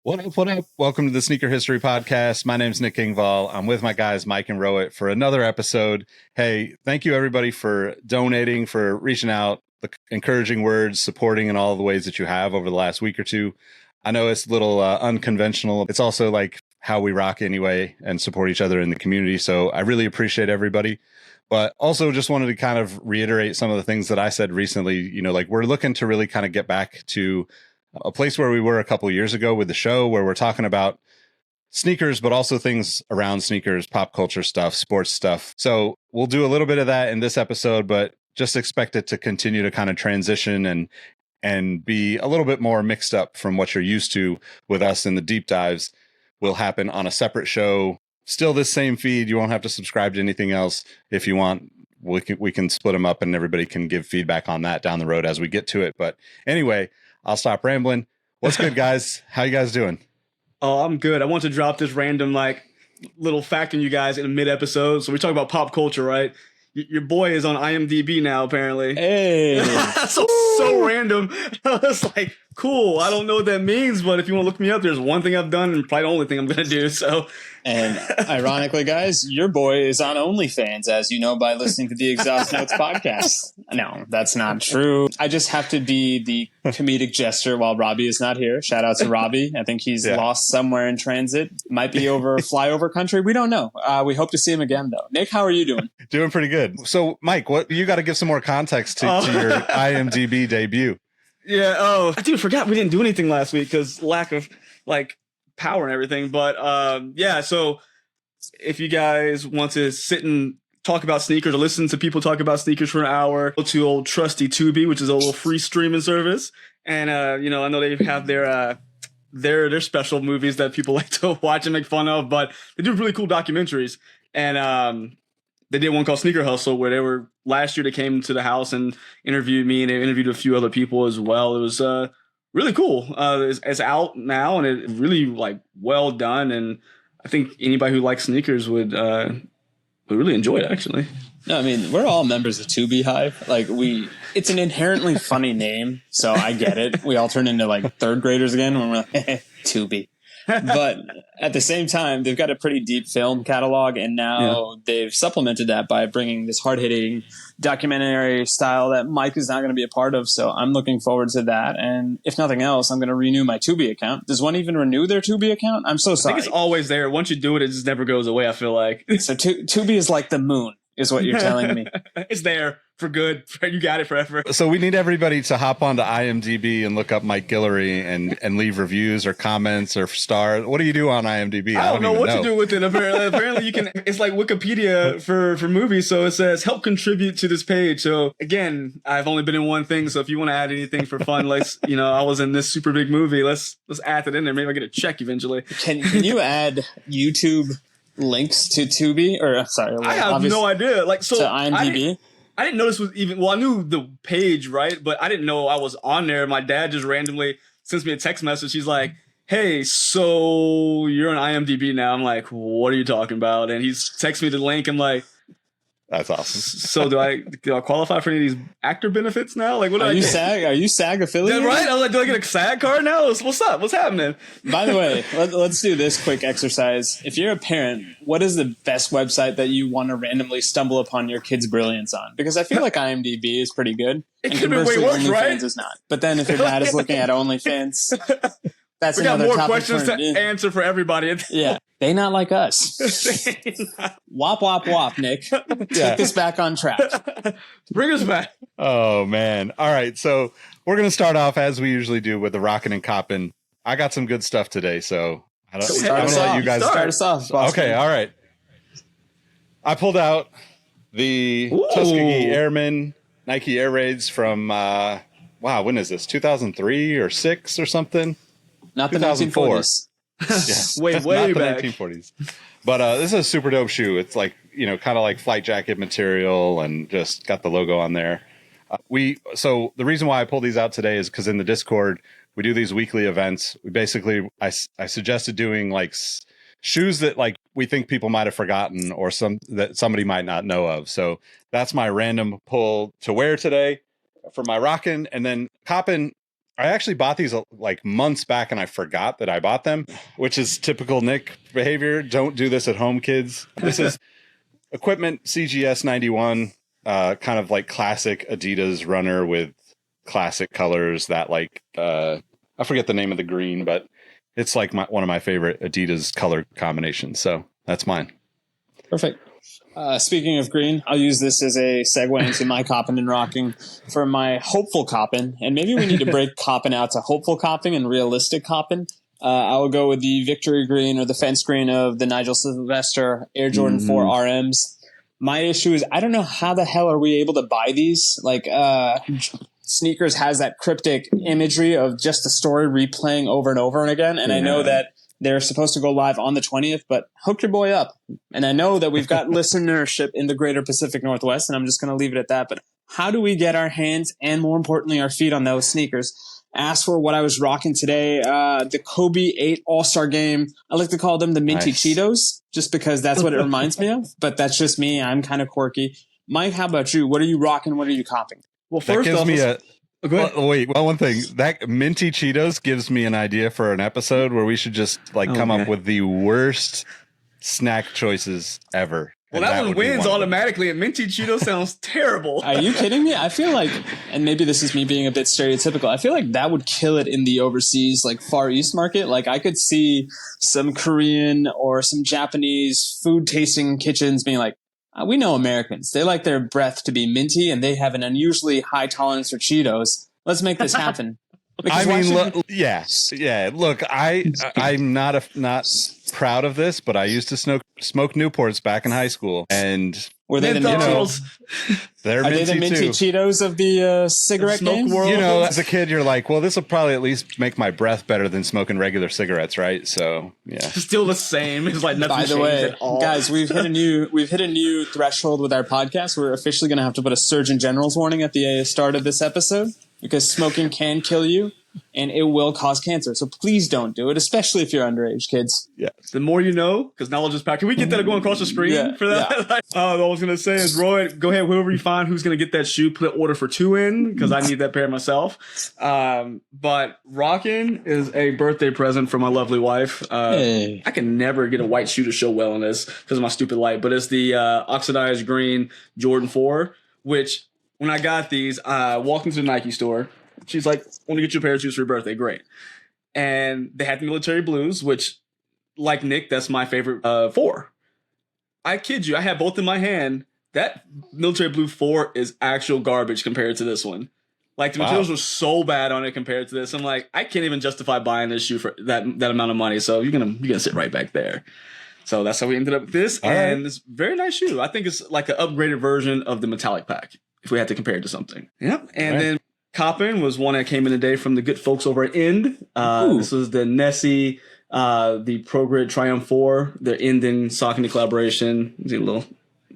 What up, what up? Welcome to the Sneaker History Podcast. My name's Nick Ingval. I'm with my guys, Mike and Rohit, for another episode. Hey, thank you everybody for donating, for reaching out, the encouraging words, supporting in all the ways that you have over the last week or two. I know it's a little unconventional. It's also like how we rock anyway and support each other in the community. So I really appreciate everybody. But also just wanted to kind of reiterate some of the things that I said recently. You know, like we're looking to really kind of get back to a place where we were a couple of years ago with the show, where we're talking about sneakers, but also things around sneakers, pop culture stuff, sports stuff. So we'll do a little bit of that in this episode, but just expect it to continue to kind of transition and be a little bit more mixed up from what you're used to with us. In the deep dives will happen on a separate show. Still this same feed. You won't have to subscribe to anything else. If you want, we can split them up and everybody can give feedback on that down the road as we get to it. But anyway, I'll stop rambling. What's good, guys? How you guys doing? Oh, I'm good. I want to drop this random little fact on you guys in a mid-episode. So we're talking about pop culture, right? Your boy is on IMDb now, apparently. Hey. so random. I was like, cool. I don't know what that means, but if you want to look me up, there's one thing I've done and probably the only thing I'm going to do. So, and ironically, guys, your boy is on OnlyFans, as you know, by listening to the Exhaust Notes podcast. No, that's not true. I just have to be the comedic jester while Robbie is not here. Shout out to Robbie. I think he's lost somewhere in transit. Might be over flyover country. We don't know. We hope to see him again, though. Nick, how are you doing? Doing pretty good. So, Mike, what you got to give some more context to your IMDb debut. Yeah. Oh, I forgot we didn't do anything last week because lack of power and everything. But yeah. So if you guys want to sit and talk about sneakers or listen to people talk about sneakers for an hour, go to old trusty Tubi, which is a little free streaming service. And I know they have their special movies that people like to watch and make fun of, but they do really cool documentaries. And they did one called Sneaker Hustle where last year they came to the house and interviewed me, and they interviewed a few other people as well. It was really cool. It's out now, and it really well done. And I think anybody who likes sneakers would really enjoy it, actually. No, I mean, we're all members of Tubi Hive. It's an inherently funny name, so I get it. We all turn into third graders again when we're like, Tubi. But at the same time, they've got a pretty deep film catalog, and now they've supplemented that by bringing this hard-hitting documentary style that Mike is not going to be a part of. So I'm looking forward to that. And if nothing else, I'm going to renew my Tubi account. Does one even renew their Tubi account? I'm so sorry. I think it's always there. Once you do it, it just never goes away, I feel like. So Tubi is like the moon, is what you're telling me. It's there for good. You got it forever. So we need everybody to hop onto IMDb and look up Mike Guillory and leave reviews or comments or stars. What do you do on IMDb? I don't know what to do with it. Apparently you can. It's like Wikipedia for movies. So it says help contribute to this page. So again, I've only been in one thing. So if you want to add anything for fun, let's I was in this super big movie. Let's add it in there. Maybe I'll get a check eventually. Can you add YouTube links to Tubi? Or sorry, I have no idea. To IMDb. I didn't know this was even. Well, I knew the page, right? But I didn't know I was on there. My dad just randomly sends me a text message. He's like, "Hey, so you're on IMDb now?" I'm like, "What are you talking about?" And he's texts me the link. I'm like, "That's awesome." So do I qualify for any of these actor benefits now? Like, what? Are you SAG? Are you SAG affiliated? Yeah, right? I was like, do I get a SAG card now? What's up? What's happening? By the way, let's do this quick exercise. If you're a parent, what is the best website that you want to randomly stumble upon your kid's brilliance on? Because I feel like IMDb is pretty good. It could be way worse, right? OnlyFans is not. But then if your dad is looking at OnlyFans, that's we got another more questions to in. answer for everybody. Yeah. They not like us. Wop, wop, wop, Nick. Take this back on track. Bring us back. Oh, man. All right. So we're going to start off as we usually do with the rockin' and coppin'. I got some good stuff today, so I'm going to let you guys start us off. Boss okay. Man. All right. I pulled out the Tuskegee Airmen Nike Air Raids from, when is this? 2003 or 6 or something? Not the 1940s. Yes, way back. 1940s. But this is a super dope shoe. It's kind of like flight jacket material and just got the logo on there. So the reason why I pulled these out today is because in the Discord, we do these weekly events. We basically, I suggested doing shoes that we think people might have forgotten or that somebody might not know of. So that's my random pull to wear today for my rockin'. And then coppin', I actually bought these like months back and I forgot that I bought them, which is typical Nick behavior. Don't do this at home, kids. This is Equipment CGS 91, kind of like classic Adidas runner with classic colors that like, I forget the name of the green, but it's like one of my favorite Adidas color combinations. So that's mine. Perfect. Speaking of green, I'll use this as a segue into my copping and rocking for my hopeful copping. And maybe we need to break copping out to hopeful copping and realistic copping. I will go with the victory green or the fence green of the Nigel Sylvester Air Jordan 4 RMs. My issue is I don't know how the hell are we able to buy these. Like Sneakers has that cryptic imagery of just the story replaying over and over and again. And I know that they're supposed to go live on the 20th, but hook your boy up. And I know that we've got listenership in the greater Pacific Northwest, and I'm just going to leave it at that. But how do we get our hands and, more importantly, our feet on those sneakers? As for what I was rocking today, the Kobe 8 All-Star Game, I like to call them the Minty Cheetos, just because that's what it reminds me of. But that's just me. I'm kind of quirky. Mike, how about you? What are you rocking? What are you copping? Well, first off, one thing, that Minty Cheetos gives me an idea for an episode where we should just come up with the worst snack choices ever. Well, that one wins automatically, and Minty Cheetos sounds terrible. Are you kidding me? I feel like, and maybe this is me being a bit stereotypical, I feel like that would kill it in the overseas, like Far East market. Like I could see some Korean or some Japanese food tasting kitchens being like, we know Americans. They like their breath to be minty, and they have an unusually high tolerance for Cheetos. Let's make this happen. I mean, Look, I'm not proud of this, but I used to smoke Newports back in high school, and were they the Mentos? They're Are they the Minty Cheetos of the cigarette game? World? As a kid, you're like, well, this will probably at least make my breath better than smoking regular cigarettes, right? So, yeah, still the same. It's like nothing. By the way, at all. Guys, we've hit a new threshold with our podcast. We're officially going to have to put a Surgeon General's warning at the start of this episode because smoking can kill you. And it will cause cancer. So please don't do it, especially if you're underage, kids. Yeah. The more you know, because knowledge is power. Can we get that going across the screen for that? Yeah. All I was going to say is, Rohit, go ahead, whoever you find who's going to get that shoe, put an order for 2 in, because I need that pair myself. But rocking is a birthday present for my lovely wife. I can never get a white shoe to show well in this because of my stupid light, but it's the oxidized green Jordan 4, which when I got these, I walked into the Nike store. She's like, want to get you a pair of shoes for your birthday. Great. And they had the military blues, which, like Nick, that's my favorite 4. I kid you, I have both in my hand. That military blue 4 is actual garbage compared to this one. Like, the materials were so bad on it compared to this. I'm like, I can't even justify buying this shoe for that amount of money. So you're gonna sit right back there. So that's how we ended up with this. And it's a very nice shoe. I think it's like an upgraded version of the metallic pack, if we had to compare it to something. Yep. And then Coppin was one that came in today from the good folks over at End. This was the Nessie, the ProGrid Triumph 4, their End and Saucony collaboration. There's a little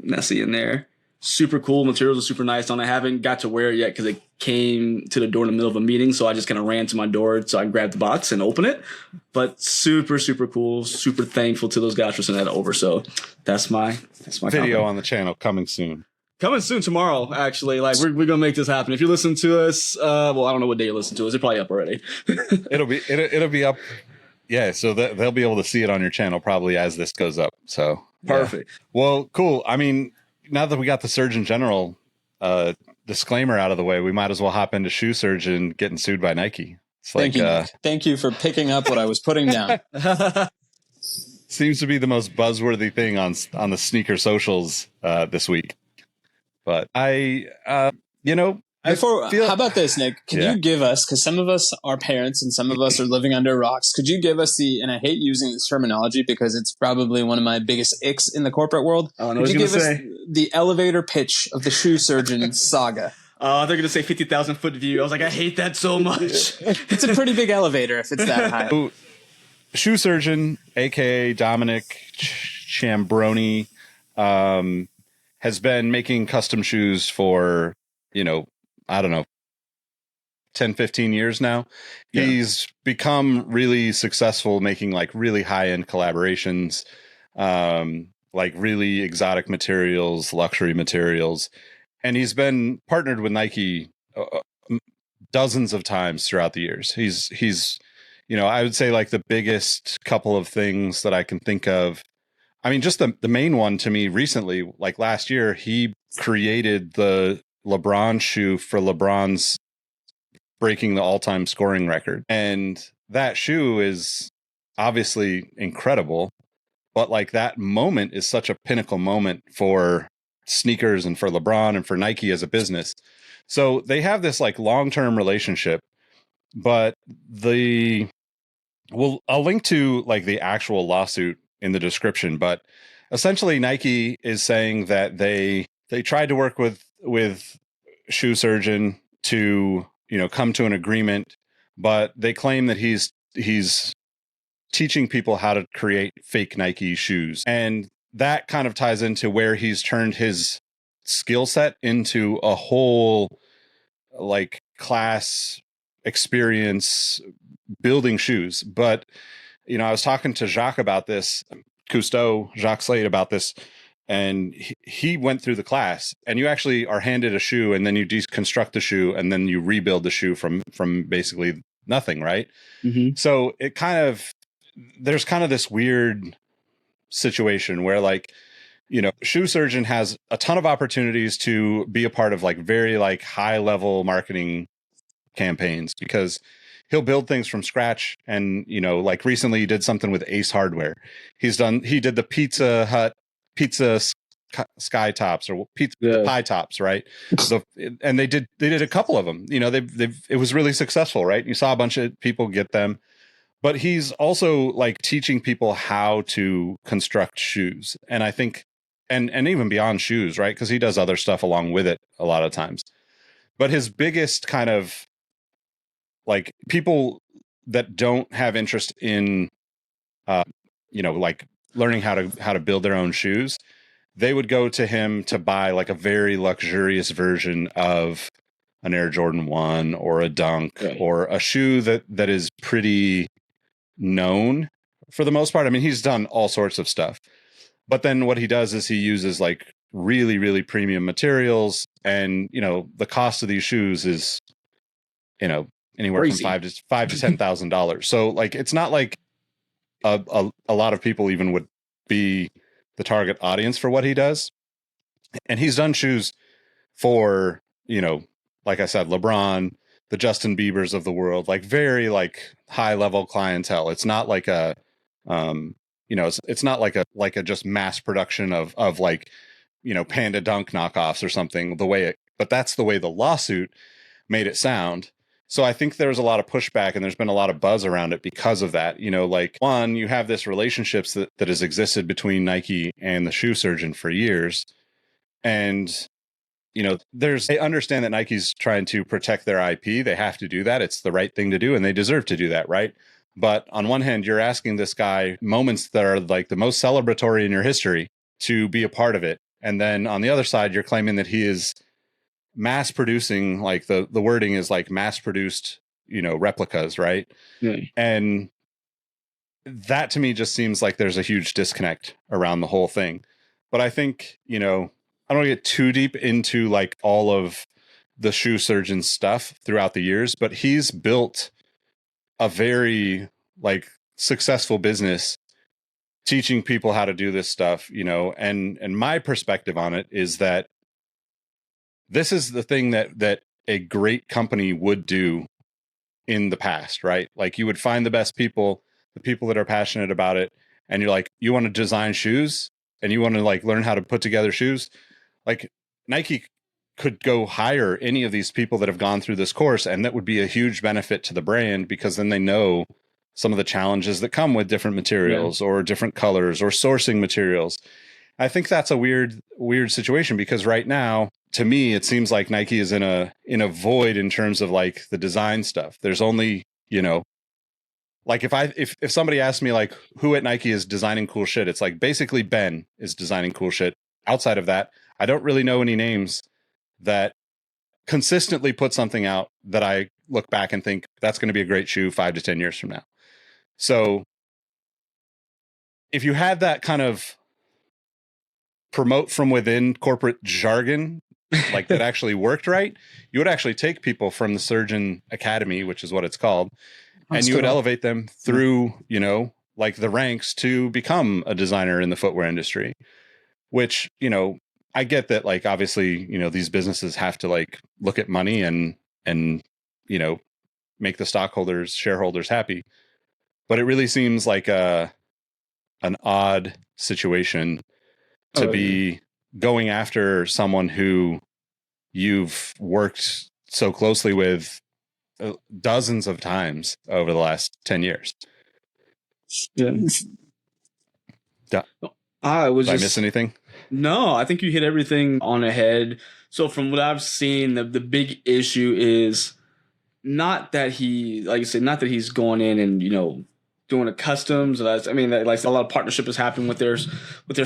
Nessie in there. Super cool. Materials are super nice on it. I haven't got to wear it yet because it came to the door in the middle of a meeting. So I just kind of ran to my door so I grabbed the box and opened it. But super, super cool. Super thankful to those guys for sending that over. So that's my video on the channel coming soon. Coming soon tomorrow, actually. Like we're gonna make this happen. If you listen to us, well, I don't know what day you listen to us. It's probably up already. it'll be up. Yeah, so they'll be able to see it on your channel probably as this goes up. So perfect. Yeah. Well, cool. I mean, now that we got the Surgeon General disclaimer out of the way, we might as well hop into Shoe Surgeon getting sued by Nike. It's like, Thank you for picking up what I was putting down. Seems to be the most buzzworthy thing on the sneaker socials this week. But how about this, Nick? Can you give us, because some of us are parents and some of us are living under rocks, could you give us and I hate using this terminology because it's probably one of my biggest icks in the corporate world. Could you give us the elevator pitch of the Shoe Surgeon saga? They're going to say 50,000 foot view. I was like, I hate that so much. It's a pretty big elevator if it's that high. Shoe Surgeon, a.k.a. Dominic Chambroni, has been making custom shoes for, I don't know, 10, 15 years now. Yeah. He's become really successful making like really high-end collaborations, like really exotic materials, luxury materials. And he's been partnered with Nike dozens of times throughout the years. He's I would say like the biggest couple of things that I can think of. I mean, just the main one to me recently, like last year, he created the LeBron shoe for LeBron's breaking the all-time scoring record. And that shoe is obviously incredible, but like that moment is such a pinnacle moment for sneakers and for LeBron and for Nike as a business. So they have this like long-term relationship, but I'll link to like the actual lawsuit in the description, but essentially Nike is saying that they tried to work with Shoe Surgeon to, come to an agreement, but they claim that he's teaching people how to create fake Nike shoes. And that kind of ties into where he's turned his skill set into a whole like class experience building shoes. But, I was talking to Jacques about this, Jacques Slade about this, and he went through the class, and you actually are handed a shoe and then you deconstruct the shoe and then you rebuild the shoe from basically nothing. Right. Mm-hmm. So there's kind of this weird situation where like, Shoe Surgeon has a ton of opportunities to be a part of like very like high level marketing campaigns because he'll build things from scratch. And, like recently he did something with Ace Hardware. He did the Pizza Hut pizza sky tops or the pie tops, right? And they did a couple of them. It was really successful, right? You saw a bunch of people get them. But he's also like teaching people how to construct shoes. And I think, and even beyond shoes, right? Because he does other stuff along with it a lot of times. But his biggest kind of like people that don't have interest in, like learning how to build their own shoes, they would go to him to buy like a very luxurious version of an Air Jordan 1 or a Dunk or a shoe that is pretty known for the most part. I mean, he's done all sorts of stuff, but then what he does is he uses like really, really premium materials, and the cost of these shoes is anywhere crazy. from $5,000 to $10,000. So like it's not like a lot of people even would be the target audience for what he does. And he's done shoes for like I said, LeBron, the Justin Biebers of the world, like very like high level clientele. It's not like a it's not like a just mass production of like Panda Dunk knockoffs or something, but that's the way the lawsuit made it sound. So I think there's a lot of pushback and there's been a lot of buzz around it because of that. Like one, you have this relationships that has existed between Nike and the Shoe Surgeon for years. And they understand that Nike's trying to protect their IP. They have to do that. It's the right thing to do, and they deserve to do that, right? But on one hand, you're asking this guy moments that are like the most celebratory in your history to be a part of it. And then on the other side, you're claiming that he is mass producing, like the wording is like mass produced, replicas, right? Yeah. And that to me just seems like there's a huge disconnect around the whole thing. But I think, I don't want to get too deep into like all of the Shoe Surgeon stuff throughout the years, but he's built a very like successful business teaching people how to do this stuff, and my perspective on it is that this is the thing that a great company would do in the past, right? Like you would find the best people, the people that are passionate about it. And you're like, you want to design shoes and you want to like learn how to put together shoes. Like Nike could go hire any of these people that have gone through this course. And that would be a huge benefit to the brand because then they know some of the challenges that come with different materials or different colors or sourcing materials. I think that's a weird situation because right now, to me, it seems like Nike is in a void in terms of like the design stuff. There's only, like if somebody asked me like who at Nike is designing cool shit, it's like basically Ben is designing cool shit. Outside of that, I don't really know any names that consistently put something out that I look back and think that's going to be a great shoe 5 to 10 years from now. So if you had that kind of promote from within corporate jargon like that actually worked right, you would actually take people from the Surgeon Academy, which is what it's called, and you would elevate them through, you know, like the ranks to become a designer in the footwear industry, which, you know, I get that, like, obviously, you know, these businesses have to like look at money and, you know, make the shareholders happy. But it really seems like an odd situation to be going after someone who you've worked so closely with dozens of times over the last 10 years. Yeah. Did I miss anything? No, I think you hit everything on the head. So from what I've seen, the big issue is not that he, like you said, not that he's going in and, you know, doing a customs. I mean, like a lot of partnership has happened with their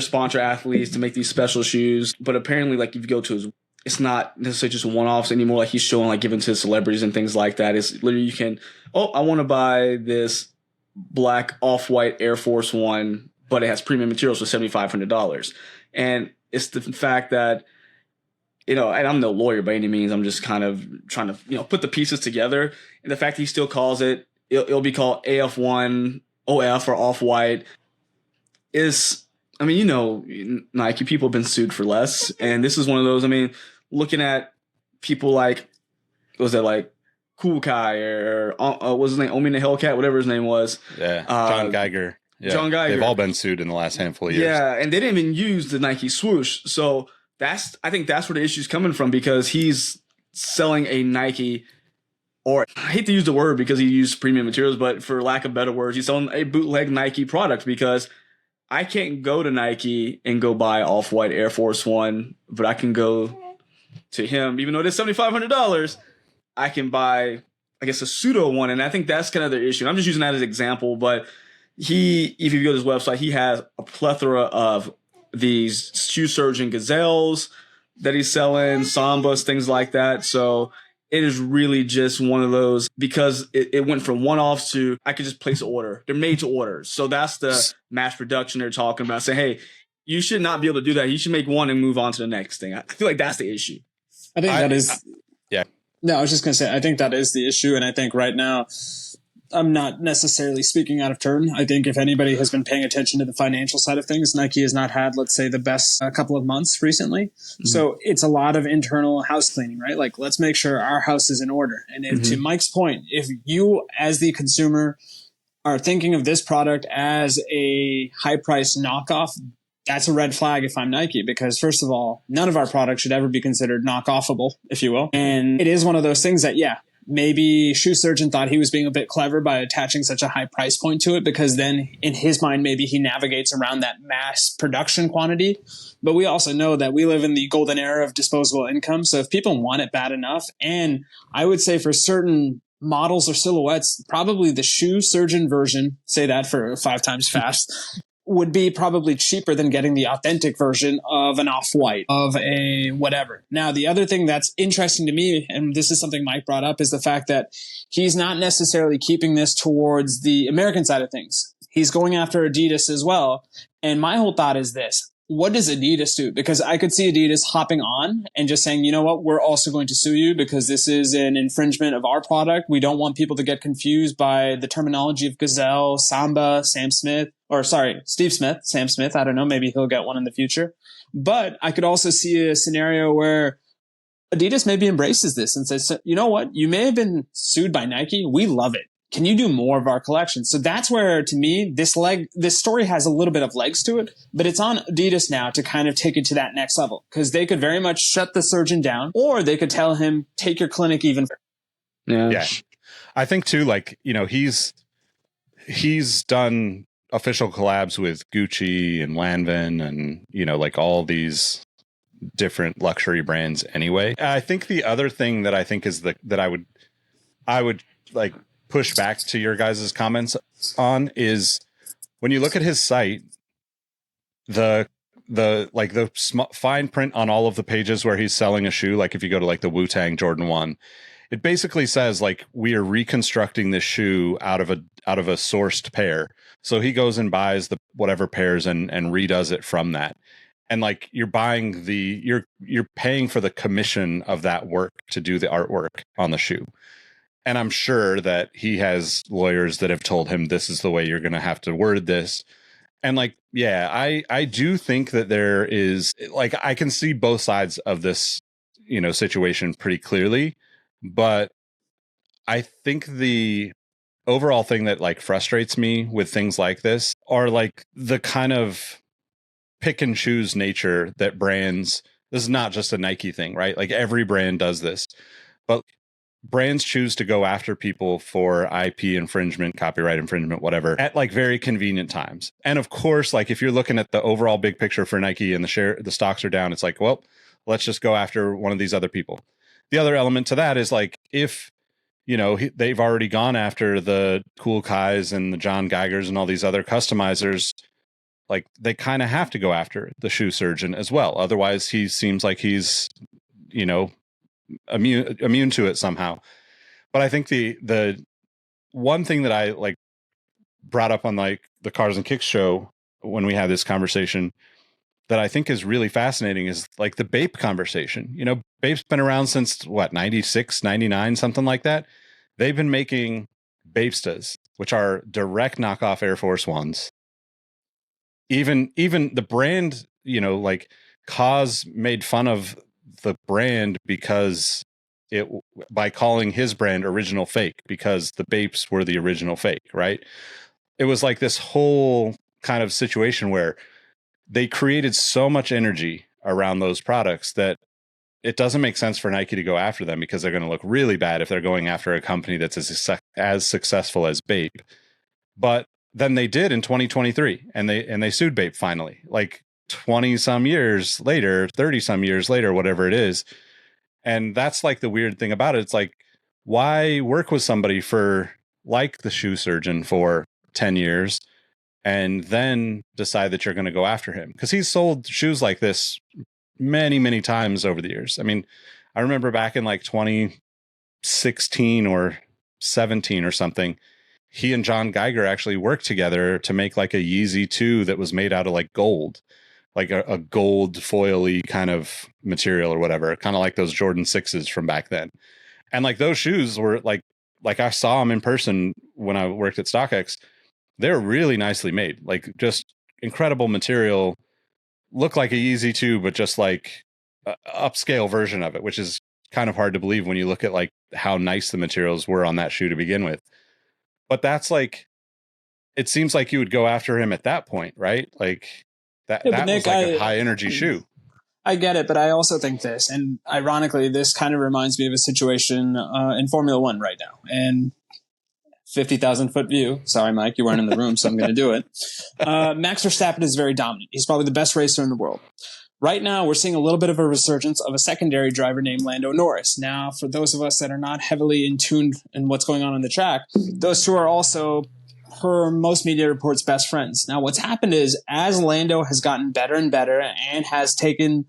sponsor athletes to make these special shoes. But apparently, like, if you go to his, it's not necessarily just one-offs anymore. Like, he's showing, like, giving to celebrities and things like that. It's literally, you can, I want to buy this black off-white Air Force One, but it has premium materials for $7,500. And it's the fact that, you know, and I'm no lawyer by any means. I'm just kind of trying to, you know, put the pieces together. And the fact that he still calls it'll be called AF1 OF or off-white is, I mean, you know, Nike people have been sued for less. And this is one of those, I mean, looking at people like, was that like Cool Kai or what was his name? Omi the Hellcat, whatever his name was. Yeah, John Geiger. Yeah, John Geiger. They've all been sued in the last handful of years. Yeah, and they didn't even use the Nike swoosh. So I think that's where the issue's coming from, because he's selling a Nike, or I hate to use the word because he used premium materials, but for lack of better words, he's selling a bootleg Nike product, because I can't go to Nike and go buy off-white Air Force One, but I can go to him, even though it is $7,500, I can buy, I guess, a pseudo one. And I think that's kind of the issue. I'm just using that as an example, but if you go to his website, he has a plethora of these Shoe Surgeon Gazelles that he's selling, Sambas, things like that. So it is really just one of those, because it went from one-offs to I could just place an order. They're made to order. So that's the mass production they're talking about. Say, hey, you should not be able to do that. You should make one and move on to the next thing. I feel like that's the issue. I think that is. Yeah. No, I was just going to say, I think that is the issue. And I think right now, I'm not necessarily speaking out of turn. I think if anybody has been paying attention to the financial side of things, Nike has not had, let's say, the best couple of months recently. Mm-hmm. So it's a lot of internal house cleaning, right? Like, let's make sure our house is in order. And if, to Mike's point, if you as the consumer are thinking of this product as a high price knockoff, that's a red flag if I'm Nike, because first of all, none of our products should ever be considered knockoffable, if you will. And it is one of those things that, yeah, maybe Shoe Surgeon thought he was being a bit clever by attaching such a high price point to it, because then in his mind, maybe he navigates around that mass production quantity. But we also know that we live in the golden era of disposable income. So if people want it bad enough, and I would say for certain models or silhouettes, probably the Shoe Surgeon version, say that for 5 times fast, would be probably cheaper than getting the authentic version of an off-white, of a whatever. Now, the other thing that's interesting to me, and this is something Mike brought up, is the fact that he's not necessarily keeping this towards the American side of things. He's going after Adidas as well. And my whole thought is this: what does Adidas do? Because I could see Adidas hopping on and just saying, you know what, we're also going to sue you because this is an infringement of our product. We don't want people to get confused by the terminology of Gazelle, Samba, Steve Smith, Sam Smith. I don't know. Maybe he'll get one in the future. But I could also see a scenario where Adidas maybe embraces this and says, you know what, you may have been sued by Nike. We love it. Can you do more of our collection? So that's where, to me, this story has a little bit of legs to it, but it's on Adidas now to kind of take it to that next level, because they could very much shut the surgeon down, or they could tell him, take your clinic even further. Yeah. I think too, like, you know, he's done official collabs with Gucci and Lanvin and, you know, like all these different luxury brands anyway. I think the other thing that I think is that I would like push back to your guys' comments on is when you look at his site, the fine print on all of the pages where he's selling a shoe, like if you go to like the Wu-Tang Jordan 1, it basically says like, we are reconstructing this shoe out of a sourced pair. So he goes and buys the whatever pairs and redoes it from that. and like you're buying you're paying for the commission of that work to do the artwork on the shoe. And I'm sure that he has lawyers that have told him this is the way you're going to have to word this. And like, yeah, I do think that there is, like, I can see both sides of this, situation pretty clearly, but I think the overall thing that like frustrates me with things like this are like the kind of pick and choose nature that brands, this is not just a Nike thing, right? Like every brand does this, but brands choose to go after people for IP infringement, copyright infringement, whatever, at like very convenient times. And of course, like if you're looking at the overall big picture for Nike and the stocks are down, it's like, well, let's just go after one of these other people. The other element to that is like, if, they've already gone after the Cool Kais and the John Geigers and all these other customizers, like they kind of have to go after the shoe surgeon as well. Otherwise he seems like he's, immune to it somehow. But I think the one thing that I like brought up on like the Cars and Kicks show when we had this conversation that I think is really fascinating is like the Bape conversation. Bape's been around since what, 96, 99, something like that. They've been making Bapestas, which are direct knockoff Air Force Ones. Even the brand, like Kaz made fun of the brand because by calling his brand Original Fake, because the Bapes were the original fake, right? It was like this whole kind of situation where they created so much energy around those products that it doesn't make sense for Nike to go after them, because they're going to look really bad if they're going after a company that's as successful as Bape. But then they did in 2023, and they sued Bape finally, like 20 some years later, 30 some years later, whatever it is. And that's like the weird thing about it. It's like, why work with somebody for like the shoe surgeon for 10 years and then decide that you're going to go after him? Because he's sold shoes like this many, many times over the years. I mean, I remember back in like 2016 or 17 or something, he and John Geiger actually worked together to make like a Yeezy 2 that was made out of like gold, like a gold foily kind of material or whatever, kind of like those Jordan 6s from back then. And like those shoes were like I saw them in person when I worked at StockX. They're really nicely made, like just incredible material, look like a Yeezy 2, but just like a upscale version of it, which is kind of hard to believe when you look at like how nice the materials were on that shoe to begin with. But that's like, it seems like you would go after him at that point, right? Like that Nick, was like a high energy shoe. I get it, but I also think this, and ironically, this kind of reminds me of a situation in Formula One right now. And 50,000 foot view. Sorry, Mike, you weren't in the room, so I'm going to do it. Max Verstappen is very dominant. He's probably the best racer in the world. Right now, we're seeing a little bit of a resurgence of a secondary driver named Lando Norris. Now, for those of us that are not heavily in tune in what's going on the track, those two are also, per most media reports, best friends. Now, what's happened is, as Lando has gotten better and better and has taken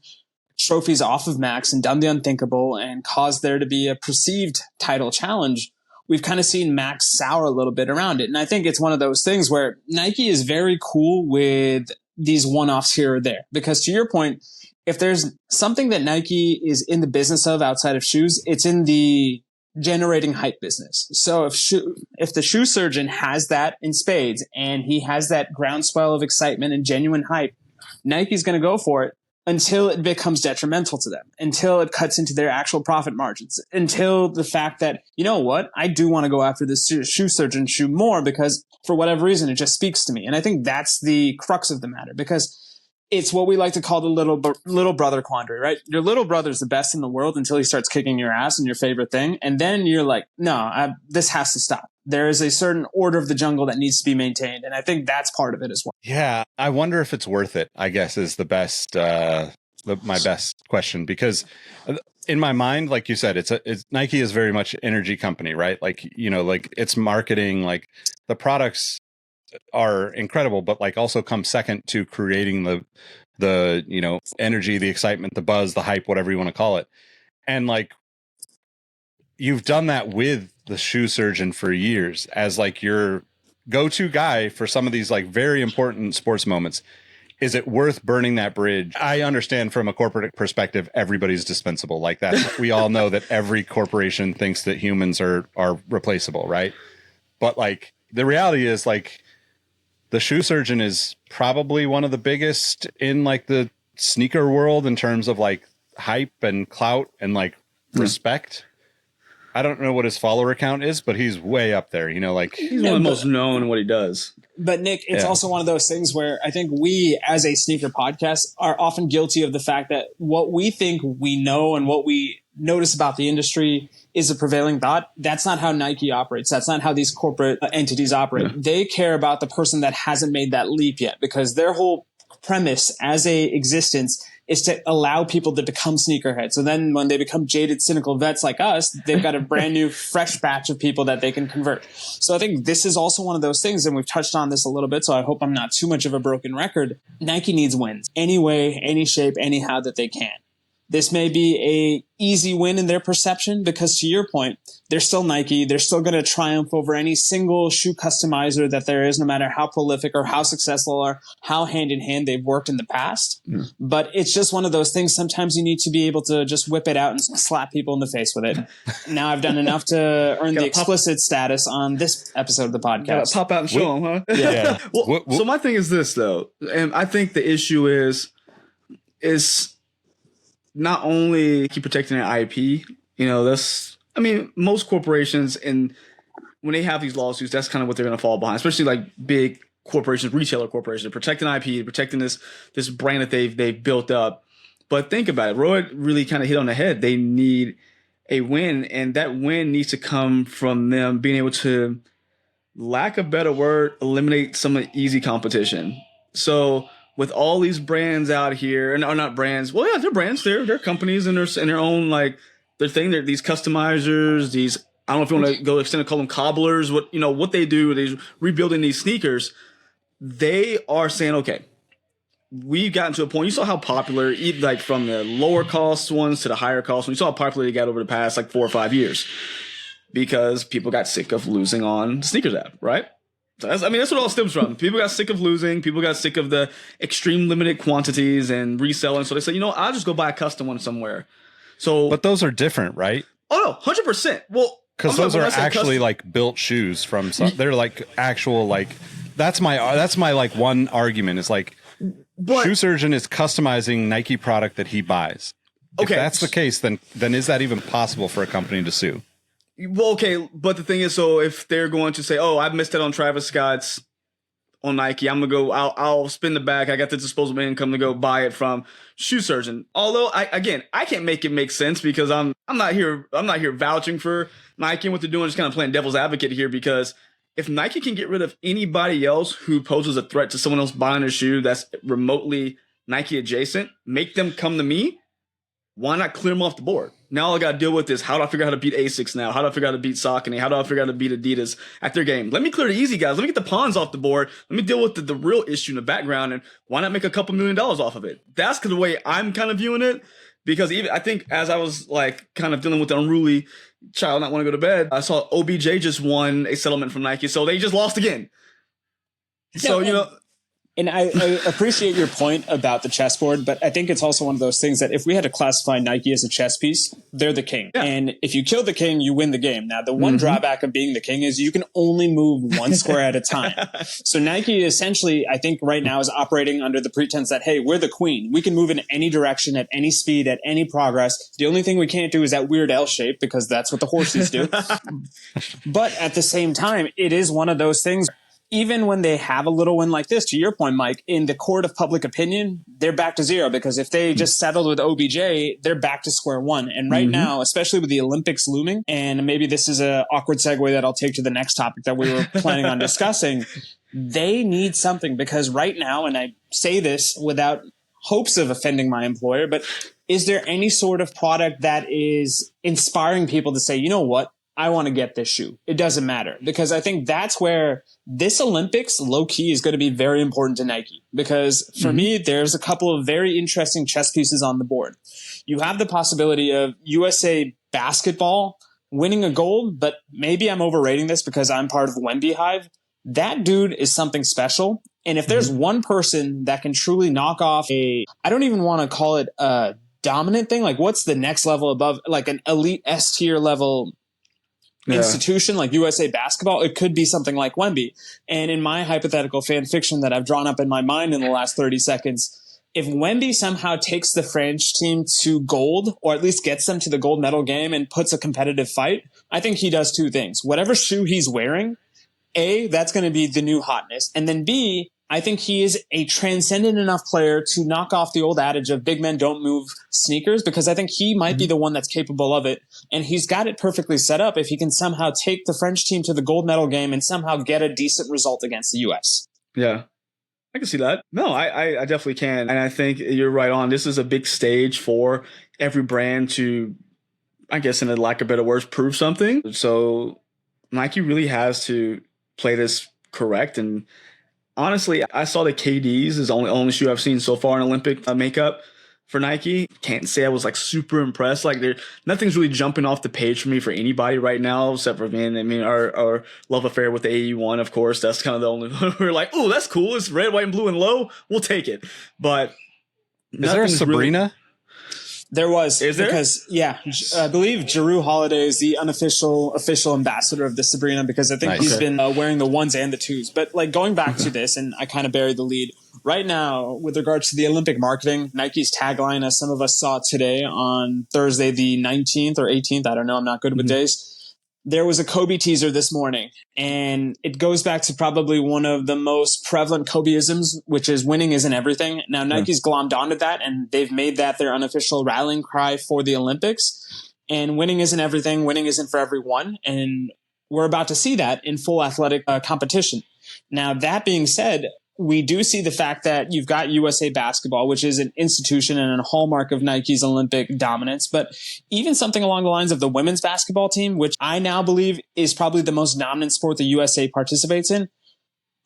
trophies off of Max and done the unthinkable and caused there to be a perceived title challenge, we've kind of seen Max sour a little bit around it. And I think it's one of those things where Nike is very cool with these one-offs here or there. Because to your point, if there's something that Nike is in the business of outside of shoes, it's in the generating hype business. So if the shoe surgeon has that in spades and he has that groundswell of excitement and genuine hype, Nike's going to go for it until it becomes detrimental to them, until it cuts into their actual profit margins, until the fact that, you know what, I do want to go after this shoe surgeon shoe more because for whatever reason, it just speaks to me. And I think that's the crux of the matter, because it's what we like to call the little brother quandary, right? Your little brother's the best in the world until he starts kicking your ass in your favorite thing. And then you're like, no, this has to stop. There is a certain order of the jungle that needs to be maintained. And I think that's part of it as well. Yeah. I wonder if it's worth it, I guess, is the best, my best question, because in my mind, like you said, it's Nike is very much an energy company, right? Like, like it's marketing, like the products are incredible, but like also come second to creating the energy, the excitement, the buzz, the hype, whatever you want to call it. And like you've done that with the shoe surgeon for years as like your go-to guy for some of these like very important sports moments. is it worth burning that bridge? I understand from a corporate perspective, everybody's dispensable like that. We all know that every corporation thinks that humans are replaceable, right? But like the reality is like the shoe surgeon is probably one of the biggest in like the sneaker world in terms of like hype and clout and like respect. I don't know what his follower count is, but he's way up there. You know, like he's one of the most known in what he does. But Nick, it's also one of those things where I think we as a sneaker podcast are often guilty of the fact that what we think we know and what we notice about the industry is a prevailing thought. That's not how Nike operates. That's not how these corporate entities operate. Yeah. They care about the person that hasn't made that leap yet, because their whole premise as a existence is to allow people to become sneakerheads. So then when they become jaded, cynical vets like us, they've got a brand new, fresh batch of people that they can convert. So I think this is also one of those things, and we've touched on this a little bit, so I hope I'm not too much of a broken record. Nike needs wins any way, any shape, anyhow that they can. This may be a easy win in their perception because, to your point, they're still Nike. They're still going to triumph over any single shoe customizer that there is, no matter how prolific or how successful or how hand in hand they've worked in the past. Mm. But it's just one of those things. Sometimes you need to be able to just whip it out and slap people in the face with it. Now I've done enough to earn the explicit status on this episode of the podcast. Pop out and show them, huh? Yeah. Well, so my thing is this, though, and I think the issue is not only keep protecting their IP, you know, most corporations, and when they have these lawsuits, that's kind of what they're going to fall behind, especially like big corporations, retailer corporations, protecting IP, protecting this brand that they've built up. But think about it. Rohit really kind of hit on the head. They need a win, and that win needs to come from them being able to, lack of a better word, eliminate some of the easy competition. So with all these brands out here, and are not brands, well, yeah, they're brands. They're companies in their own, like, their thing. They're these customizers, these, I don't know if you want to go extend to call them cobblers, what they do, they're rebuilding these sneakers. They are saying, okay, we've gotten to a point. You saw how popular, like from the lower cost ones to the higher cost ones, you saw how popular they got over the past like 4 or 5 years because people got sick of losing on the sneakers app, right? That's what it all stems from. People got sick of losing. People got sick of the extreme limited quantities and reselling. So they said, I'll just go buy a custom one somewhere. So, but those are different, right? Oh no, 100%. Well, because those are actually like built shoes from some. They're like actual like. That's my like one argument is like, shoe surgeon is customizing Nike product that he buys. Okay, if that's the case, then is that even possible for a company to sue? Well, okay, but the thing is, so if they're going to say, "Oh, I missed it on Travis Scott's on Nike, I'm gonna go. I'll spin the bag. I got the disposable income to go buy it from shoe surgeon." Although, I can't make it make sense because I'm not here vouching for Nike and what they're doing. Just kind of playing devil's advocate here because if Nike can get rid of anybody else who poses a threat to someone else buying a shoe that's remotely Nike adjacent, make them come to me. Why not clear them off the board? Now all I got to deal with is how do I figure out how to beat ASICS now? How do I figure out how to beat Saucony? How do I figure out how to beat Adidas at their game? Let me clear the easy guys. Let me get the pawns off the board. Let me deal with the real issue in the background, and why not make a couple $1 million off of it? That's the way I'm kind of viewing it, because even I think as I was like kind of dealing with the unruly child not want to go to bed, I saw OBJ just won a settlement from Nike, so they just lost again. So, And I appreciate your point about the chessboard, but I think it's also one of those things that if we had to classify Nike as a chess piece, they're the king. Yeah. And if you kill the king, you win the game. Now, the one drawback of being the king is you can only move one square at a time. So Nike essentially, I think right now is operating under the pretense that, hey, we're the queen. We can move in any direction, at any speed, at any progress. The only thing we can't do is that weird L shape because that's what the horses do. But at the same time, it is one of those things. Even when they have a little win like this, to your point, Mike, in the court of public opinion, they're back to zero because if they just settled with OBJ, they're back to square one. And right now, especially with the Olympics looming, and maybe this is an awkward segue that I'll take to the next topic that we were planning on discussing, they need something because right now, and I say this without hopes of offending my employer, but is there any sort of product that is inspiring people to say, you know what? I want to get this shoe. It doesn't matter because I think that's where this Olympics low key is going to be very important to Nike because for me, there's a couple of very interesting chess pieces on the board. You have the possibility of USA basketball winning a gold, but maybe I'm overrating this because I'm part of the Wemby Hive. That dude is something special. And if there's one person that can truly knock off I don't even want to call it a dominant thing. Like, what's the next level above, like an elite S tier level institution like USA Basketball? It could be something like Wemby. And in my hypothetical fan fiction that I've drawn up in my mind in the last 30 seconds, if Wemby somehow takes the French team to gold, or at least gets them to the gold medal game and puts a competitive fight, I think he does two things. Whatever shoe he's wearing, A, that's going to be the new hotness. And then B, I think he is a transcendent enough player to knock off the old adage of big men don't move sneakers, because I think he might be the one that's capable of it. And he's got it perfectly set up if he can somehow take the French team to the gold medal game and somehow get a decent result against the U.S. Yeah. I can see that. No, I definitely can. And I think you're right on. This is a big stage for every brand to, I guess, in a lack of better words, prove something. So Nike really has to play this correct. And honestly, I saw the KDs is the only shoe I've seen so far in Olympic makeup for Nike. Can't say I was like super impressed. Like nothing's really jumping off the page for me for anybody right now, except for our love affair with the AE1, of course. That's kind of the only one we're like, oh, that's cool. It's red, white, and blue and low. We'll take it. But is there a Sabrina? There was. Is there? Because, I believe Jrue Holiday is the official ambassador of the Sabrina, because I think he's been wearing the ones and the twos. But like going back to this, and I kind of buried the lead. Right now, with regards to the Olympic marketing, Nike's tagline, as some of us saw today on Thursday the 19th or 18th, I don't know, I'm not good with days. There was a Kobe teaser this morning, and it goes back to probably one of the most prevalent Kobeisms, which is winning isn't everything. Now, Nike's glommed onto that, and they've made that their unofficial rallying cry for the Olympics. And winning isn't everything. Winning isn't for everyone. And we're about to see that in full athletic competition. Now, that being said, we do see the fact that you've got USA Basketball, which is an institution and a hallmark of Nike's Olympic dominance. But even something along the lines of the women's basketball team, which I now believe is probably the most dominant sport the USA participates in,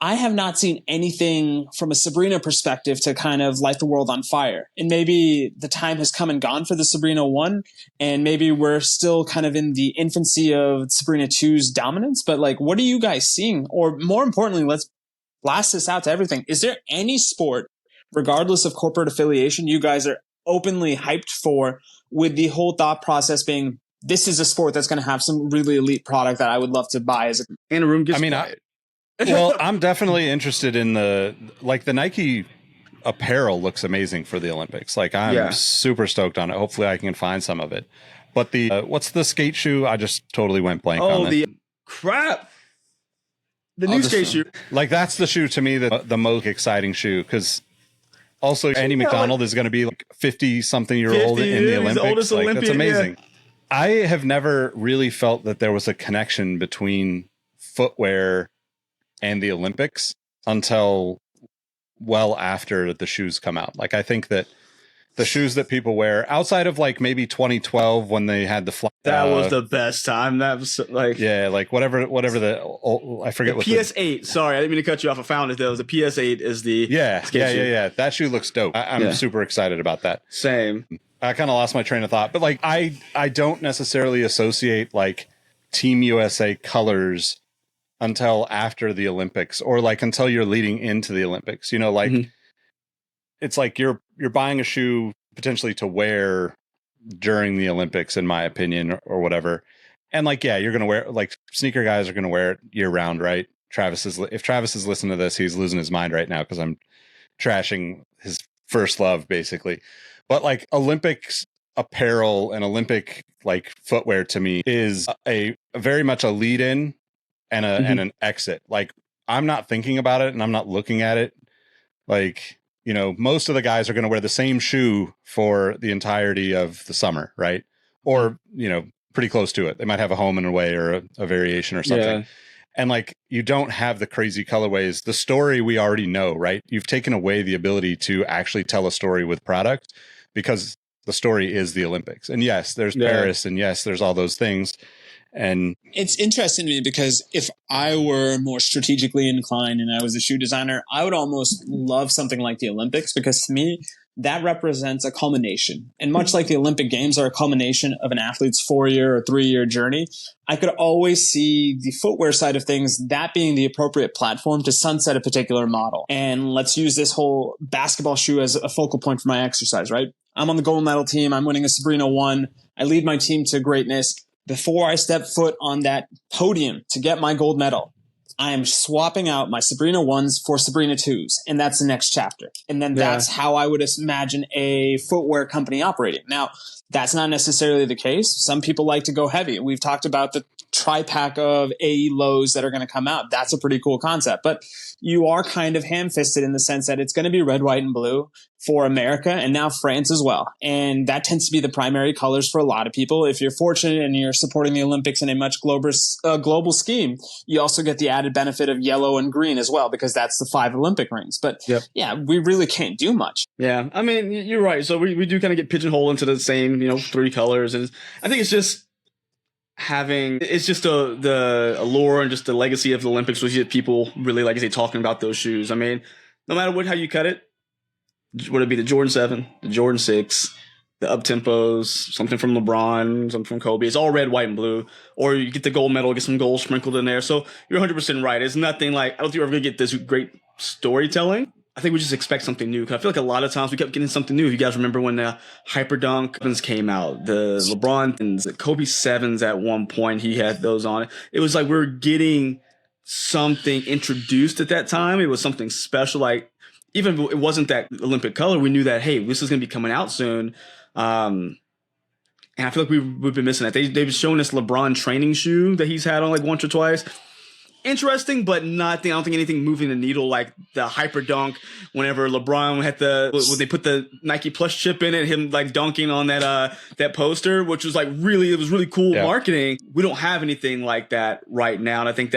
I have not seen anything from a Sabrina perspective to kind of light the world on fire. And maybe the time has come and gone for the Sabrina 1, and maybe we're still kind of in the infancy of Sabrina 2's dominance. But like, what are you guys seeing? Or more importantly, let's blast this out to everything. Is there any sport, regardless of corporate affiliation, you guys are openly hyped for, with the whole thought process being, this is a sport that's going to have some really elite product that I would love to buy as a room gets well, I'm definitely interested in the Nike apparel looks amazing for the Olympics. Like I'm super stoked on it. Hopefully I can find some of it. But the what's the skate shoe? I just totally went blank on it. Crap. The new skate shoe. Like that's the shoe to me that the most exciting shoe, because also Andy McDonald is going to be like 50 something year old in the Olympics. Like, that's amazing. Yeah. I have never really felt that there was a connection between footwear and the Olympics until well after the shoes come out. Like I think that the shoes that people wear outside of like maybe 2012 when they had the fly, that was the best time. That was like, like whatever I forget what PS8. Sorry, I didn't mean to cut you off. I found it though. The PS8 is the yeah. That shoe looks dope. I'm super excited about that. Same. I kind of lost my train of thought, but like I don't necessarily associate like Team USA colors until after the Olympics, or like until you're leading into the Olympics. You know, like it's like you're buying a shoe potentially to wear during the Olympics, in my opinion, or whatever. And like, yeah, you're going to wear, like, sneaker guys are going to wear it year round, right? If Travis is listening to this, he's losing his mind right now because I'm trashing his first love, basically. But like Olympics apparel and Olympic like footwear to me is a very much a lead in and and an exit. Like I'm not thinking about it and I'm not looking at it. Like, you know, most of the guys are going to wear the same shoe for the entirety of the summer, right? Or, you know, pretty close to it. They might have a home and away or a variation or something. Yeah. And like, you don't have the crazy colorways. The story we already know, right? You've taken away the ability to actually tell a story with product because the story is the Olympics. And yes, there's Paris, and yes, there's all those things. And it's interesting to me because if I were more strategically inclined and I was a shoe designer, I would almost love something like the Olympics, because to me, that represents a culmination. And much like the Olympic Games are a culmination of an athlete's 4-year or 3-year journey, I could always see the footwear side of things, that being the appropriate platform to sunset a particular model. And let's use this whole basketball shoe as a focal point for my exercise, right? I'm on the gold medal team. I'm winning a Sabrina 1. I lead my team to greatness. Before I step foot on that podium to get my gold medal, I am swapping out my Sabrina 1s for Sabrina 2s, and that's the next chapter. And then that's how I would imagine a footwear company operating. Now, that's not necessarily the case. Some people like to go heavy. We've talked about the tri-pack of AE lows that are going to come out. That's a pretty cool concept. But you are kind of ham-fisted in the sense that it's going to be red, white, and blue for America and now France as well. And that tends to be the primary colors for a lot of people. If you're fortunate and you're supporting the Olympics in a much global scheme, you also get the added benefit of yellow and green as well, because that's the 5 Olympic rings. But yeah, we really can't do much. Yeah, I mean, you're right. So we do kind of get pigeonholed into the same, 3 colors. And I think it's just the allure and just the legacy of the Olympics, which people really, like I say, talking about those shoes. I mean, no matter how you cut it, would it be the Jordan 7, the Jordan 6, the up-tempos, something from LeBron, something from Kobe, it's all red, white, and blue. Or you get the gold medal, get some gold sprinkled in there. So you're 100% right. It's nothing like, I don't think we're ever going to get this great storytelling. I think we just expect something new. Cause I feel like a lot of times we kept getting something new. If you guys remember when the Hyperdunk came out, the LeBron and the Kobe 7s at one point, he had those on. It was like we were getting something introduced at that time. It was something special. Like, even if it wasn't that Olympic color, we knew that, hey, this is going to be coming out soon. And I feel like we've been missing that. They've shown this LeBron training shoe that he's had on like once or twice. Interesting, but I don't think anything moving the needle like the Hyper Dunk. Whenever LeBron had when they put the Nike Plus chip in it, him like dunking on that poster, which was like it was really cool marketing. We don't have anything like that right now, and I think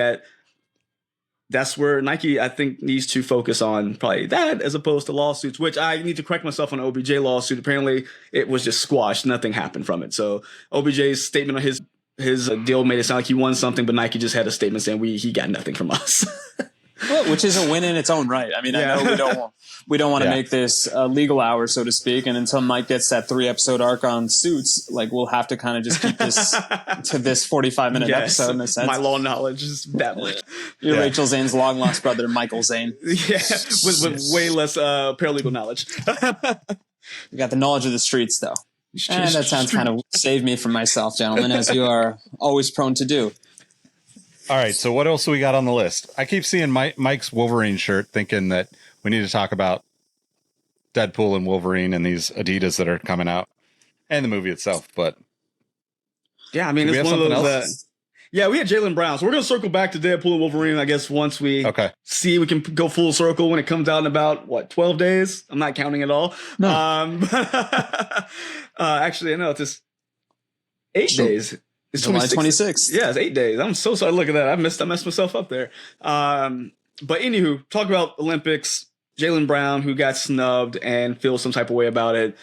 that's where Nike, I think, needs to focus on probably that as opposed to lawsuits, which I need to correct myself on the OBJ lawsuit. Apparently, it was just squashed. Nothing happened from it. So OBJ's statement on his deal made it sound like he won something, but Nike just had a statement saying he got nothing from us. Well, which is a win in its own right. I mean, I know we don't want to make this a legal hour, so to speak. And until Mike gets that 3-episode arc on Suits, like we'll have to kind of just keep this to this 45-minute episode in a sense. My law knowledge is babbling. You're Rachel Zane's long lost brother, Michael Zane. Yeah, with way less paralegal knowledge. You got the knowledge of the streets, though. And that sounds kind of save me from myself, gentlemen, as you are always prone to do. All right, so what else do we got on the list? I keep seeing Mike's Wolverine shirt, thinking that we need to talk about Deadpool and Wolverine and these Adidas that are coming out, and the movie itself. But yeah, I mean, it's one of those. Yeah, we had Jaylen Brown, so we're gonna circle back to Deadpool and Wolverine. I guess once we see, we can go full circle when it comes out in about 12 days. I'm not counting at all. No. Actually, I know it's just 8 days. It's July 26th. Yeah, it's 8 days. I'm so sorry. Look at that. I messed myself up there. But anywho, talk about Olympics. Jaylen Brown, who got snubbed and feels some type of way about it.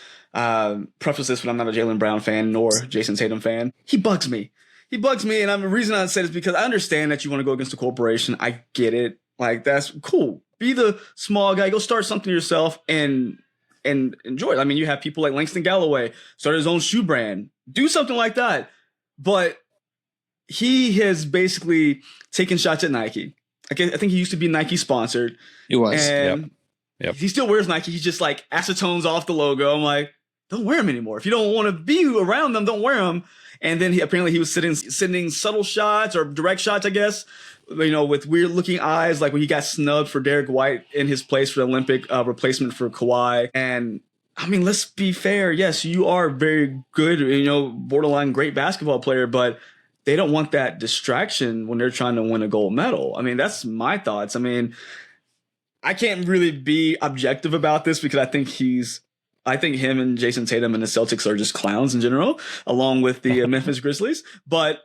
Preface this, but I'm not a Jaylen Brown fan nor Jason Tatum fan. He bugs me. And the reason I said is because I understand that you want to go against the corporation. I get it. Like, that's cool. Be the small guy. Go start something yourself and enjoy it. I mean, you have people like Langston Galloway start his own shoe brand. Do something like that. But he has basically taken shots at Nike. I think he used to be Nike sponsored. He was. And he still wears Nike. He just like acetones off the logo. I'm like, don't wear them anymore. If you don't want to be around them, don't wear them. And then he was sending subtle shots or direct shots, I guess, with weird looking eyes, like when he got snubbed for Derek White in his place for the Olympic replacement for Kawhi. And I mean, let's be fair. Yes, you are very good, borderline great basketball player, but they don't want that distraction when they're trying to win a gold medal. I mean, that's my thoughts. I mean, I can't really be objective about this because I think him and Jason Tatum and the Celtics are just clowns in general, along with the Memphis Grizzlies. But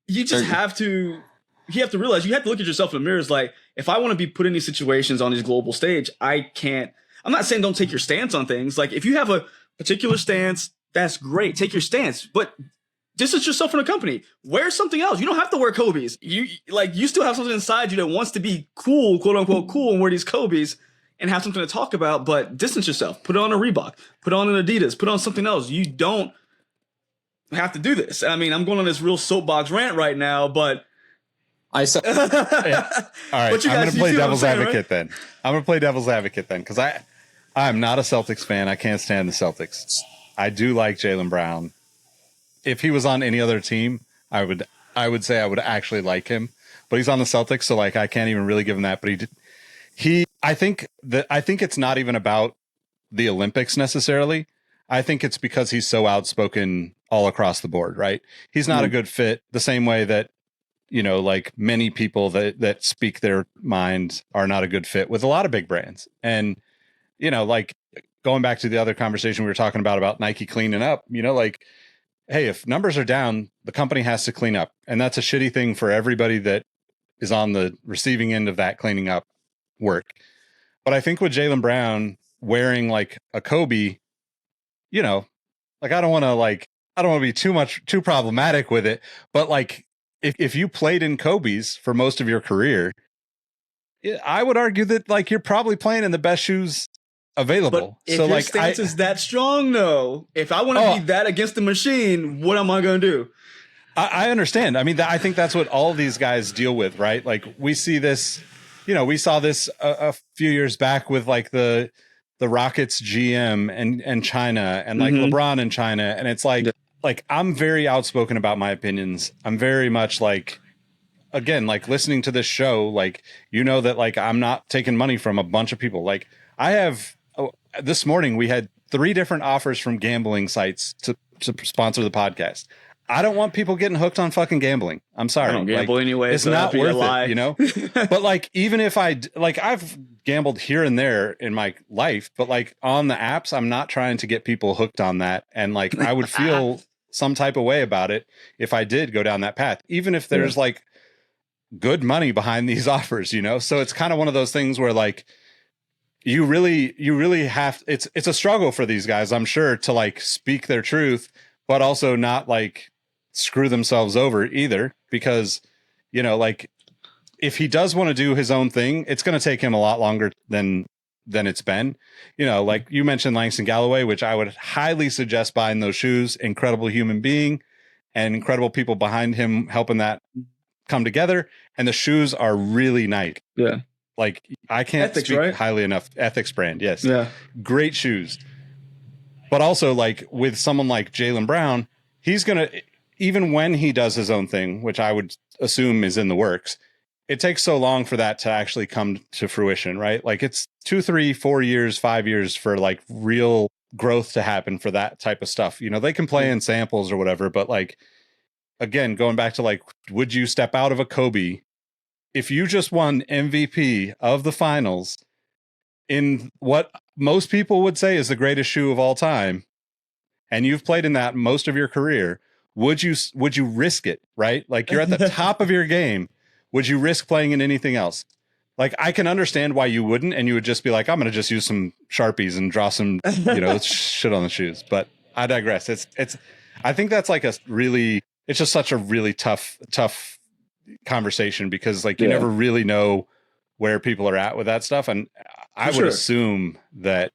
you just have to realize, you have to look at yourself in the mirror. It's like, if I want to be put in these situations on this global stage, I'm not saying don't take your stance on things. Like, if you have a particular stance, that's great. Take your stance, but distance yourself from the company. Wear something else. You don't have to wear Kobe's. You still have something inside you that wants to be cool, quote unquote cool, and wear these Kobe's. and have something to talk about, but distance yourself. Put it on a Reebok. Put it on an Adidas. Put it on something else. You don't have to do this. I mean, I'm going on this real soapbox rant right now, but I saw. Yeah. All right, I'm going to play devil's advocate then. I'm going to play devil's advocate then because I'm not a Celtics fan. I can't stand the Celtics. I do like Jaylen Brown. If he was on any other team, I would say I would actually like him. But he's on the Celtics, so like I can't even really give him that. But I think it's not even about the Olympics necessarily. I think it's because he's so outspoken all across the board, right? He's not a good fit the same way that, you know, like many people that speak their mind are not a good fit with a lot of big brands. And, you know, like going back to the other conversation we were talking about Nike cleaning up, you know, like, hey, if numbers are down, the company has to clean up. And that's a shitty thing for everybody that is on the receiving end of that cleaning up work. But I think with Jaylen Brown wearing like a Kobe, you know, like I don't want to be too problematic with it, but like if you played in Kobe's for most of your career, I would argue that like you're probably playing in the best shoes available. But if so your like stance is that strong though, if I want to be that against the machine, what am I going to do? I understand. I mean, I think that's what all these guys deal with, right? Like we see this, you know, we saw this a few years back with like the Rockets GM and China and like LeBron and China. And it's like, I'm very outspoken about my opinions. I'm very much like, again, like listening to this show, like, you know, that like, I'm not taking money from a bunch of people. Like I have this morning, we had 3 different offers from gambling sites to sponsor the podcast. I don't want people getting hooked on fucking gambling. I'm sorry. I don't gamble like, anyway. It's not worth it, you know? But like, even if I've gambled here and there in my life, but like on the apps, I'm not trying to get people hooked on that. And like, I would feel some type of way about it if I did go down that path, even if there's like good money behind these offers, you know? So it's kind of one of those things where like, you really have, it's a struggle for these guys, I'm sure, to like speak their truth, but also not like screw themselves over either, because, you know, like if he does want to do his own thing, it's going to take him a lot longer than it's been, you know, like you mentioned Langston Galloway, which I would highly suggest buying those shoes. Incredible human being and incredible people behind him helping that come together. And the shoes are really nice. Yeah. Like I can't speak highly enough. Ethics brand. Yes. Yeah. Great shoes. But also like with someone like Jaylen Brown, he's going to, even when he does his own thing, which I would assume is in the works, it takes so long for that to actually come to fruition, right? Like it's 2, 3, 4 years, 5 years for like real growth to happen for that type of stuff. You know, they can play in samples or whatever, but like, again, going back to like, would you step out of a Kobe if you just won MVP of the finals in what most people would say is the greatest shoe of all time, and you've played in that most of your career? Would you risk it, right? Like you're at the top of your game. Would you risk playing in anything else? Like I can understand why you wouldn't, and you would just be like, I'm going to just use some Sharpies and draw some, you know, shit on the shoes. But I digress. I think that's like it's just such a really tough conversation because like you never really know where people are at with that stuff. And I would assume that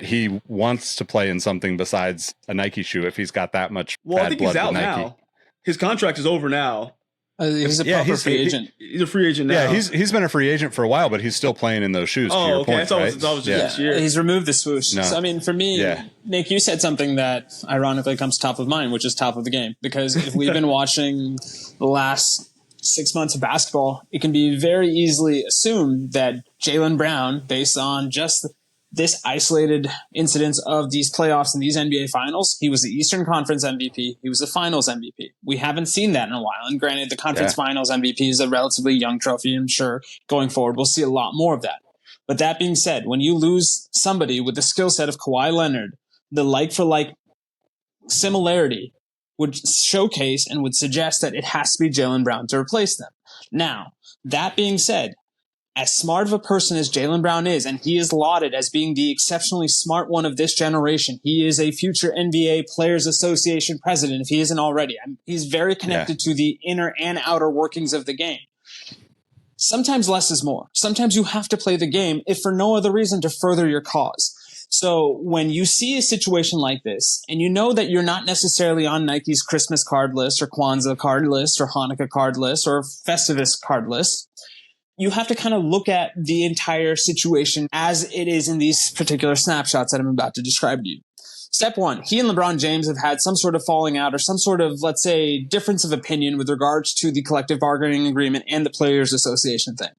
he wants to play in something besides a Nike shoe if he's got that much bad I think blood he's out with Nike. now. His contract is over now. He's a proper free agent. He's a free agent now. Yeah, he's been a free agent for a while, but he's still playing in those shoes. Oh, to your okay. point, It's always just this year. He's removed the swoosh. No. So, I mean, for me, Nick, you said something that ironically comes top of mind, which is top of the game. Because if we've been watching the last 6 months of basketball, it can be very easily assumed that Jaylen Brown, based on just this isolated incidence of these playoffs and these NBA finals, he was the Eastern Conference MVP. He was the Finals MVP. We haven't seen that in a while. And granted, the Conference Finals MVP is a relatively young trophy. I'm sure going forward, we'll see a lot more of that. But that being said, when you lose somebody with the skill set of Kawhi Leonard, the like-for-like similarity would showcase and would suggest that it has to be Jaylen Brown to replace them. Now, that being said, as smart of a person as Jaylen Brown is, and he is lauded as being the exceptionally smart one of this generation, he is a future NBA Players Association president, if he isn't already. He's very connected to the inner and outer workings of the game. sometimes less is more. Sometimes you have to play the game if for no other reason to further your cause. So when you see a situation like this, and you know that you're not necessarily on Nike's Christmas card list or Kwanzaa card list or Hanukkah card list or Festivus card list, you have to kind of look at the entire situation as it is in these particular snapshots that I'm about to describe to you. Step one, he and LeBron James have had some sort of falling out or some sort of, let's say, difference of opinion with regards to the collective bargaining agreement and the Players Association thing.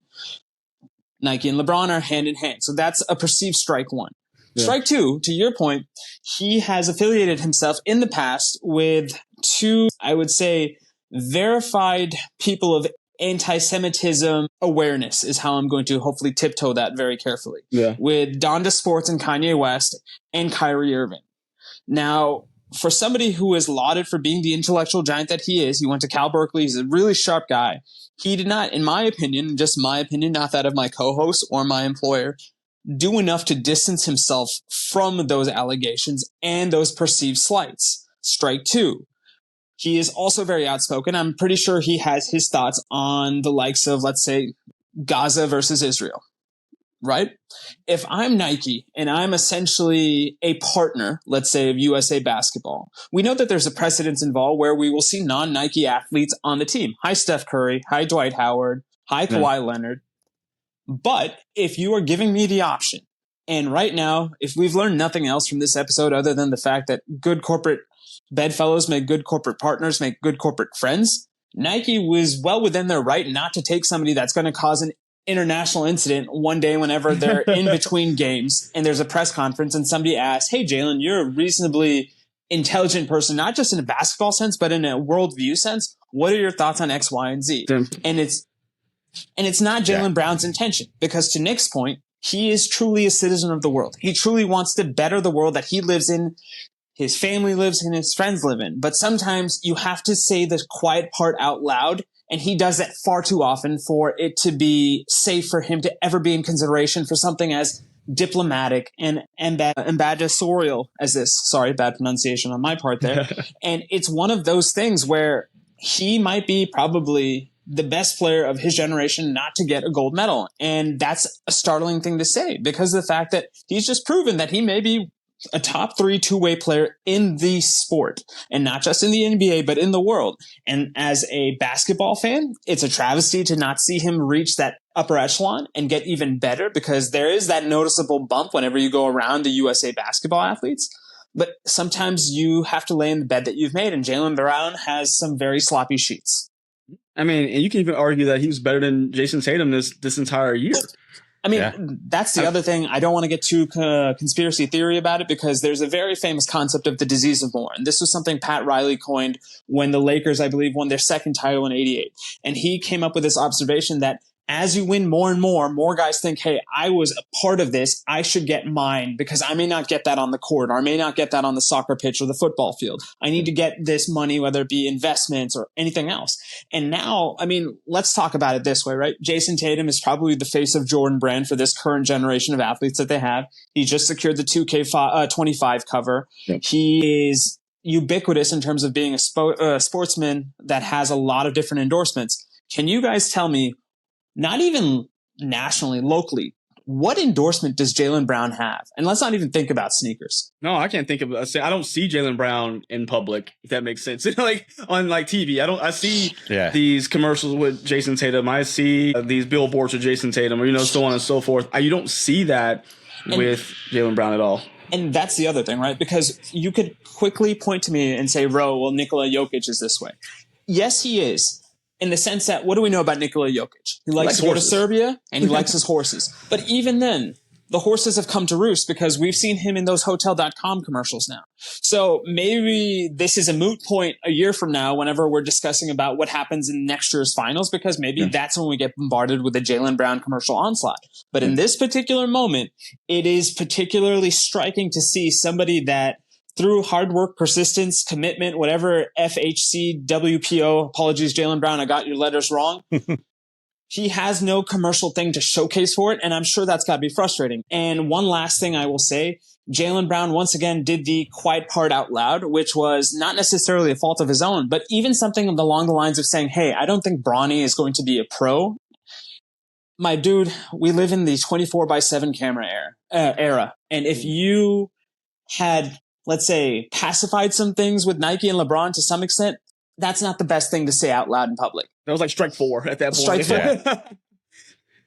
Nike and LeBron are hand in hand. So that's a perceived strike one. Yeah. Strike two, to your point, he has affiliated himself in the past with two, I would say, verified people of anti-Semitism awareness is how I'm going to hopefully tiptoe that very carefully. Yeah. With Donda Sports and Kanye West and Kyrie Irving. Now, for somebody who is lauded for being the intellectual giant that he is, he went to Cal Berkeley, he's a really sharp guy. He did not, in my opinion, just my opinion, not that of my co-host or my employer, do enough to distance himself from those allegations and those perceived slights. Strike two. He is also very outspoken. I'm pretty sure he has his thoughts on the likes of, let's say, Gaza versus Israel, right? If I'm Nike and I'm essentially a partner, let's say, of USA Basketball, we know that there's a precedence involved where we will see non-Nike athletes on the team. Hi, Steph Curry. Hi, Dwight Howard. Hi, Kawhi Leonard. But if you are giving me the option, and right now, if we've learned nothing else from this episode other than the fact that good corporate bedfellows make good corporate partners, make good corporate friends, Nike was well within their right not to take somebody that's going to cause an international incident one day whenever they're in between games and there's a press conference and somebody asks, hey, Jaylen, you're a reasonably intelligent person, not just in a basketball sense, but in a worldview sense. What are your thoughts on X, Y, and Z? And it's not Jaylen Brown's intention, because to Nick's point, he is truly a citizen of the world. He truly wants to better the world that he lives in, his family lives in, his friends live in. But sometimes you have to say the quiet part out loud, and he does that far too often for it to be safe for him to ever be in consideration for something as diplomatic and ambassadorial as this. Sorry, bad pronunciation on my part there. And it's one of those things where he might be probably the best player of his generation not to get a gold medal. And that's a startling thing to say, because of the fact that he's just proven that he may be a top 3 two-way player in the sport, and not just in the NBA, but in the world. And as a basketball fan, it's a travesty to not see him reach that upper echelon and get even better, because there is that noticeable bump whenever you go around the USA basketball athletes. But sometimes you have to lay in the bed that you've made, and Jaylen Brown has some very sloppy sheets. I mean, and you can even argue that he was better than Jason Tatum this entire year. I mean, that's the other thing. I don't want to get too conspiracy theory about it, because there's a very famous concept of the disease of more. And this was something Pat Riley coined when the Lakers, I believe, won their second title in '88. And he came up with this observation that as you win more and more guys think, hey, I was a part of this. I should get mine, because I may not get that on the court, or I may not get that on the soccer pitch or the football field. I need to get this money, whether it be investments or anything else. And now, I mean, let's talk about it this way, right? Jason Tatum is probably the face of Jordan Brand for this current generation of athletes that they have. He just secured the 2K25 cover. Yep. He is ubiquitous in terms of being a sportsman that has a lot of different endorsements. Can you guys tell me, not even nationally, locally, what endorsement does Jaylen Brown have? And let's not even think about sneakers. No, I can't think of. I don't see Jaylen Brown in public, if that makes sense. Like on TV, I see these commercials with Jason Tatum. I see these billboards with Jason Tatum, or so on and so forth. You don't see that with Jaylen Brown at all. And that's the other thing, right? Because you could quickly point to me and say, well, Nikola Jokic is this way. Yes, he is. In the sense that, what do we know about Nikola Jokic? He likes to go to Serbia, and he likes his horses. But even then, the horses have come to roost, because we've seen him in those Hotel.com commercials now. So maybe this is a moot point a year from now whenever we're discussing about what happens in next year's finals, because maybe that's when we get bombarded with a Jaylen Brown commercial onslaught. But in this particular moment, it is particularly striking to see somebody that, through hard work, persistence, commitment, whatever FHCWPO, apologies, Jaylen Brown, I got your letters wrong. He has no commercial thing to showcase for it, and I'm sure that's got to be frustrating. And one last thing I will say, Jaylen Brown once again did the quiet part out loud, which was not necessarily a fault of his own, but even something along the lines of saying, hey, I don't think Bronny is going to be a pro. my dude, we live in the 24/7 camera era. And if you had, let's say, pacified some things with Nike and LeBron to some extent, that's not the best thing to say out loud in public. That was like strike 4 at that point. Strike 4. Yeah.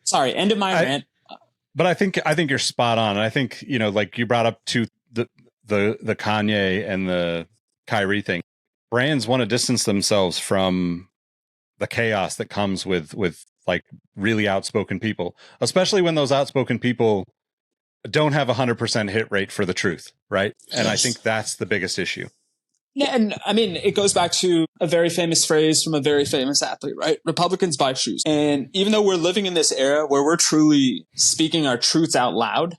Sorry, end of my rant. But I think you're spot on. And I think, like you brought up to the Kanye and the Kyrie thing. Brands want to distance themselves from the chaos that comes with like really outspoken people, especially when those outspoken people don't have 100% hit rate for the truth. Right. And I think that's the biggest issue. Yeah. And I mean, it goes back to a very famous phrase from a very famous athlete, right? Republicans buy shoes. And even though we're living in this era where we're truly speaking our truths out loud,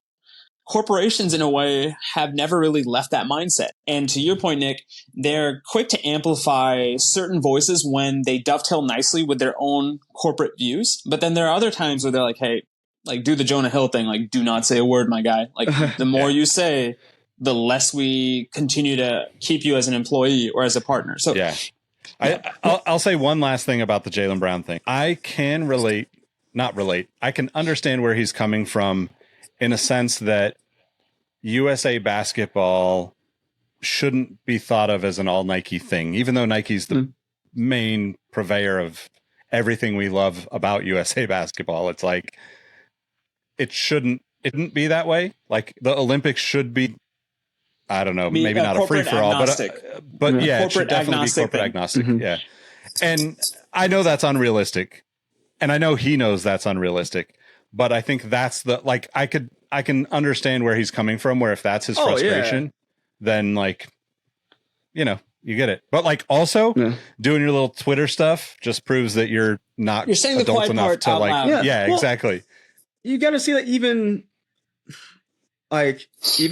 corporations in a way have never really left that mindset. And to your point, Nick, they're quick to amplify certain voices when they dovetail nicely with their own corporate views. But then there are other times where they're like, hey, like do the Jonah Hill thing. Like, do not say a word, my guy. Like the more you say, the less we continue to keep you as an employee or as a partner. So yeah, I'll say one last thing about the Jaylen Brown thing. I can I can understand where he's coming from in a sense that USA basketball shouldn't be thought of as an all Nike thing, even though Nike's the main purveyor of everything we love about USA basketball. It's like, it shouldn't be that way. Like the Olympics should be, I don't know, maybe not a free for all, but yeah, it should definitely be corporate agnostic. Mm-hmm. Yeah. And I know that's unrealistic. And I know he knows that's unrealistic, but I think that's I can understand where he's coming from, where if that's his frustration, then you get it. But also doing your little Twitter stuff just proves that you're saying adult the quiet enough part to out loud. Yeah, well, exactly. You got to see that even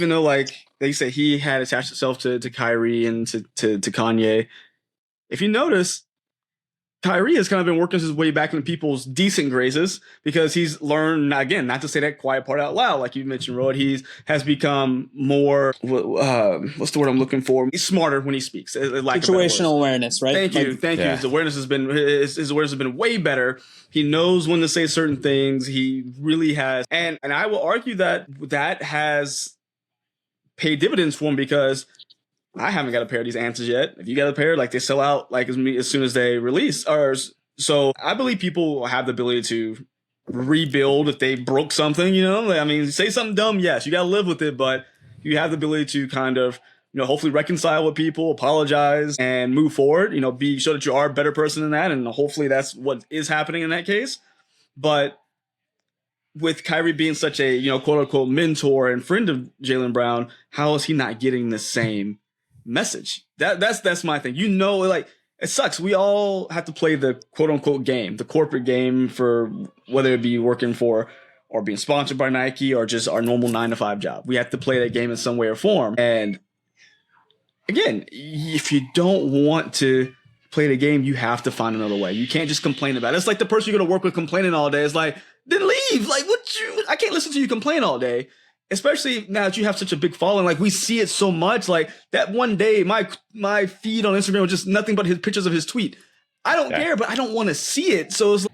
though they say he had attached himself to Kyrie and to Kanye, if you notice, Kyrie has kind of been working his way back into people's decent graces because he's learned, again, not to say that quiet part out loud, like you mentioned, Rohit. He has become more, what's the word I'm looking for? He's smarter when he speaks. Situational awareness, right? Thank you. His awareness has been way better. He knows when to say certain things. He really has, and I will argue that has paid dividends for him because I haven't got a pair of these answers yet. If you got a pair, they sell out as soon as they release. So I believe people have the ability to rebuild if they broke something. Say something dumb. Yes, you got to live with it, but you have the ability to kind of hopefully reconcile with people, apologize, and move forward. Show that you are a better person than that, and hopefully that's what is happening in that case. But with Kyrie being such a quote unquote mentor and friend of Jaylen Brown, how is he not getting the same message? That's my thing. It sucks. We all have to play the quote unquote game, the corporate game, for whether it be working for or being sponsored by Nike or just our normal 9-to-5 job. We have to play that game in some way or form. And again, if you don't want to play the game, you have to find another way. You can't just complain about it. It's like the person you're going to work with complaining all day. It's like, then leave. I can't listen to you complain all day. Especially now that you have such a big following, we see it so much. That one day, my feed on Instagram was just nothing but his pictures of his tweet. I don't care, but I don't want to see it. So it's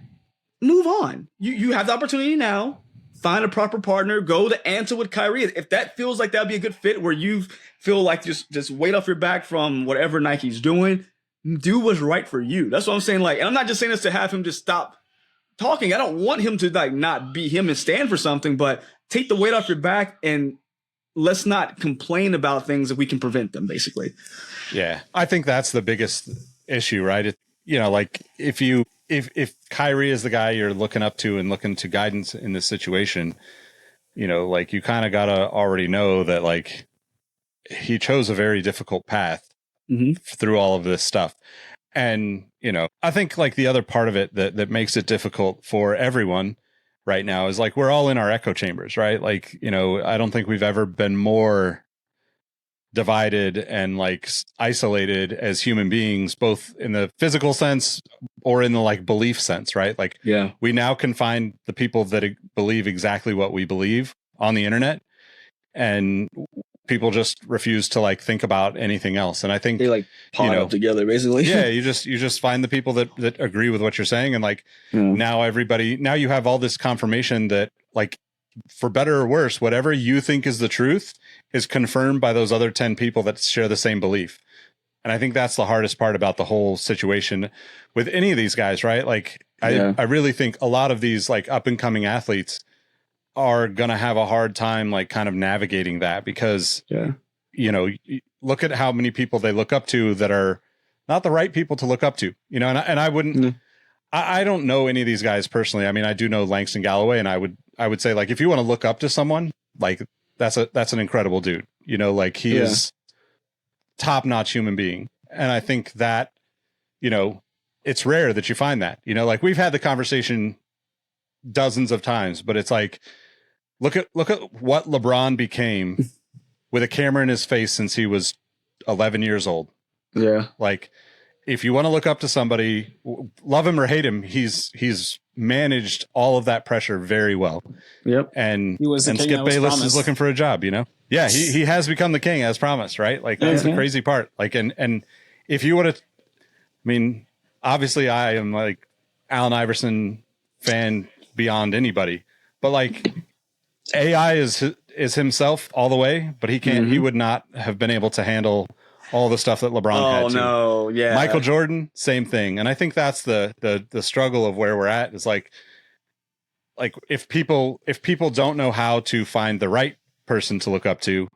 move on. You have the opportunity now. Find a proper partner. Go to answer with Kyrie. If that feels like that'd be a good fit, where you feel like just weight off your back from whatever Nike's doing, do what's right for you. That's what I'm saying. And I'm not just saying this to have him just stop talking. I don't want him to not be him and stand for something, but take the weight off your back and let's not complain about things if we can prevent them, basically. Yeah. I think that's the biggest issue, right? If Kyrie is the guy you're looking up to and looking to guidance in this situation, you kind of got to already know that he chose a very difficult path through all of this stuff. And, I think the other part of it that makes it difficult for everyone right now is we're all in our echo chambers, right? I don't think we've ever been more divided and isolated as human beings, both in the physical sense or in the belief sense, right? We now can find the people that believe exactly what we believe on the internet. And people just refuse to like think about anything else. And I think they like pot up together basically. Yeah, you just find the people that agree with what you're saying, and like now you have all this confirmation that like, for better or worse, whatever you think is the truth is confirmed by those other 10 people that share the same belief. And I think that's the hardest part about the whole situation with any of these guys, right? Like I really think a lot of these like up and coming athletes are going to have a hard time like kind of navigating that, because you know, look at how many people they look up to that are not the right people to look up to, you know, and I wouldn't, I don't know any of these guys personally. I mean, I do know Langston Galloway, and I would say like, if you want to look up to someone, like that's an incredible dude, you know, like he is top-notch human being. And I think that, you know, it's rare that you find that, you know, like we've had the conversation dozens of times, but it's like, look at what LeBron became with a camera in his face since he was 11 years old. Yeah. Like, if you want to look up to somebody, love him or hate him, he's managed all of that pressure very well. Yep. And Skip Bayless is looking for a job, you know? Yeah, he has become the king as promised, right? Like that's the crazy part. Like, and if you would have, I mean, obviously I am like Allen Iverson fan beyond anybody, but like AI is himself all the way, but he would not have been able to handle all the stuff that LeBron had to. Oh no, yeah. Michael Jordan, same thing. And I think that's the struggle of where we're at, is like if people don't know how to find the right person to look up to,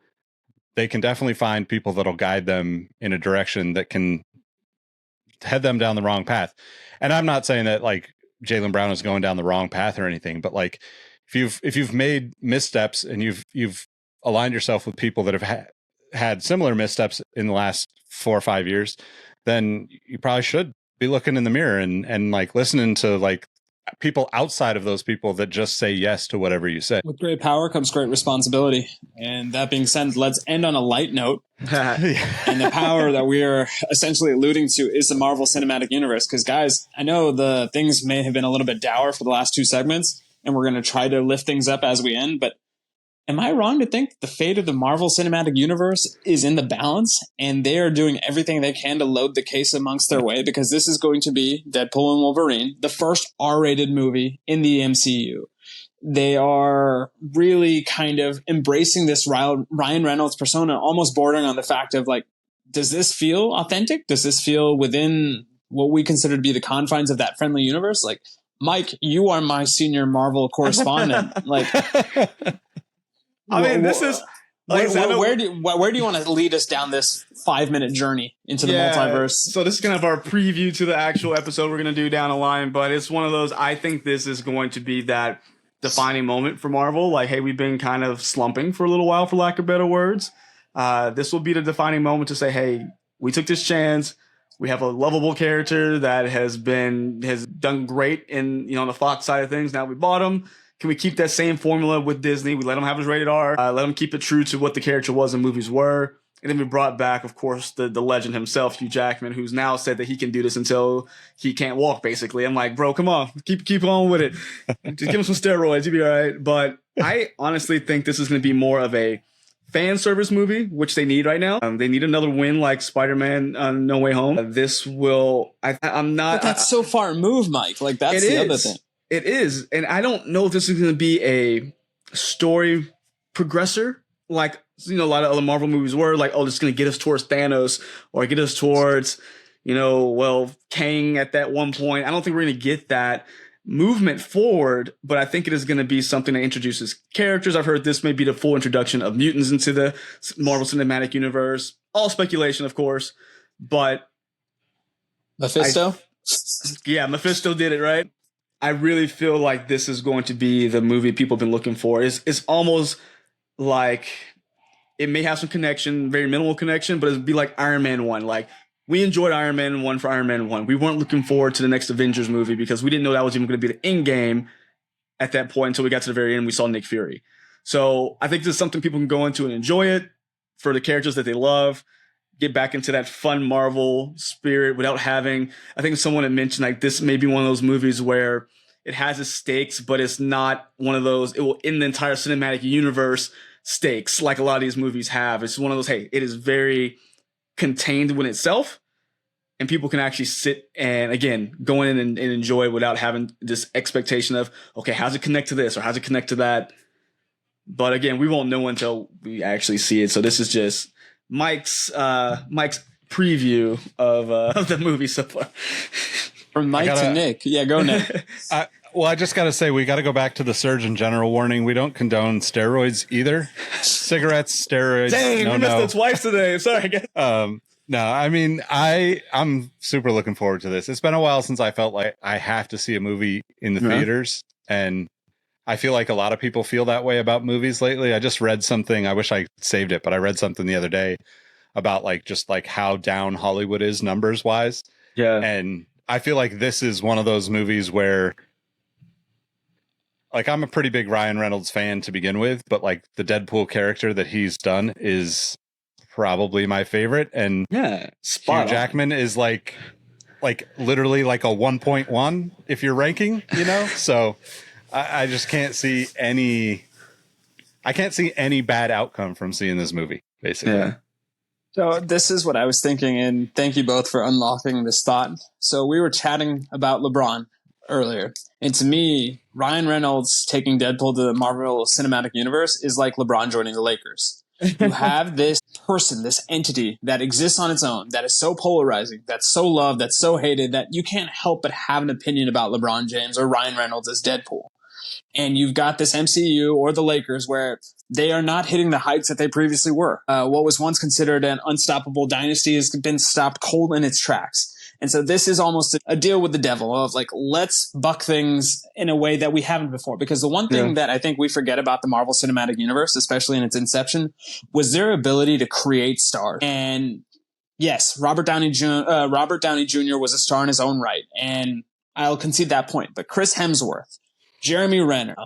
they can definitely find people that'll guide them in a direction that can head them down the wrong path. And I'm not saying that like Jaylen Brown is going down the wrong path or anything, but like if you've made missteps and you've aligned yourself with people that have had similar missteps in the last 4 or 5 years, then you probably should be looking in the mirror and like listening to like people outside of those people that just say yes to whatever you say. With great power comes great responsibility. And that being said, let's end on a light note. And the power that we are essentially alluding to is the Marvel Cinematic Universe. Because guys, I know the things may have been a little bit dour for the last 2 segments, and we're going to try to lift things up as we end, but am I wrong to think the fate of the Marvel Cinematic Universe is in the balance, and they are doing everything they can to load the case amongst their way? Because this is going to be Deadpool and Wolverine, the first R-rated movie in the MCU. They are really kind of embracing this Ryan Reynolds persona, almost bordering on the fact of like, does this feel authentic? Does this feel within what we consider to be the confines of that friendly universe? Like, Mike, you are my senior Marvel correspondent. Like, I mean, this is like, where do you want to lead us down this 5-minute journey into the multiverse? So this is kind of our preview to the actual episode we're going to do down the line, but it's one of those, I think this is going to be that defining moment for Marvel. Like, hey, we've been kind of slumping for a little while, for lack of better words. This will be the defining moment to say, hey, we took this chance. We have a lovable character that has done great in, you know, on the Fox side of things. Now we bought him. Can we keep that same formula with Disney? We let him have his rated R. Let him keep it true to what the character was and movies were. And then we brought back, of course, the legend himself, Hugh Jackman, who's now said that he can do this until he can't walk, basically. I'm like, bro, come on. Keep on with it. Just give him some steroids. You'll be all right. But I honestly think this is going to be more of a fan service movie, which they need right now. They need another win like Spider-Man No Way Home. This will... I'm not... But that's so far removed, Mike. Like, that's the other thing. It is. And I don't know if this is going to be a story progressor. Like, you know, a lot of other Marvel movies were like, oh, this is going to get us towards Thanos or get us towards, you know, well, Kang at that one point. I don't think we're going to get that movement forward, but I think it is going to be something that introduces characters. I've heard this may be the full introduction of mutants into the Marvel Cinematic Universe. All speculation, of course, but Mephisto? Mephisto did it, right? I really feel like this is going to be the movie people have been looking for. It's almost like it may have some connection, very minimal connection, but it'd be like Iron Man 1. Like, we enjoyed Iron Man 1 for Iron Man 1. We weren't looking forward to the next Avengers movie because we didn't know that was even going to be the end game at that point until we got to the very end and we saw Nick Fury. So I think this is something people can go into and enjoy it for the characters that they love, get back into that fun Marvel spirit without having, I think someone had mentioned like this may be one of those movies where it has its stakes, but it's not one of those, it will end the entire cinematic universe stakes like a lot of these movies have. It's one of those, hey, it is very contained within itself, and people can actually sit and, again, go in and enjoy it without having this expectation of, okay, how's it connect to this or how's it connect to that? But again, we won't know until we actually see it. So this is just Mike's preview of the movie so far. From Mike to Nick. Yeah, go Nick. Well, I just got to say, we got to go back to the Surgeon General warning. We don't condone steroids either. Cigarettes, steroids. Dang, we missed it twice today. Sorry, guys. No, I mean, I'm super looking forward to this. It's been a while since I felt like I have to see a movie in the theaters. And I feel like a lot of people feel that way about movies lately. I just read something. I wish I saved it, but I read something the other day about just how down Hollywood is numbers wise. Yeah. And I feel like this is one of those movies where, I'm a pretty big Ryan Reynolds fan to begin with, but the Deadpool character that he's done is probably my favorite. And yeah, Hugh Jackman is literally a 1.1 if you're ranking, So I just can't see any bad outcome from seeing this movie, basically. Yeah. So this is what I was thinking, and thank you both for unlocking this thought. So we were chatting about LeBron earlier, and to me, Ryan Reynolds taking Deadpool to the Marvel Cinematic Universe is like LeBron joining the Lakers. You have this person, this entity that exists on its own, that is so polarizing, that's so loved, that's so hated, that you can't help but have an opinion about LeBron James or Ryan Reynolds as Deadpool. And you've got this MCU or the Lakers where they are not hitting the heights that they previously were. What was once considered an unstoppable dynasty has been stopped cold in its tracks. And so this is almost a deal with the devil of let's buck things in a way that we haven't before. Because the one thing that I think we forget about the Marvel Cinematic Universe, especially in its inception, was their ability to create stars. And yes, Robert Downey Jr. was a star in his own right. And I'll concede that point. But Chris Hemsworth, Jeremy Renner,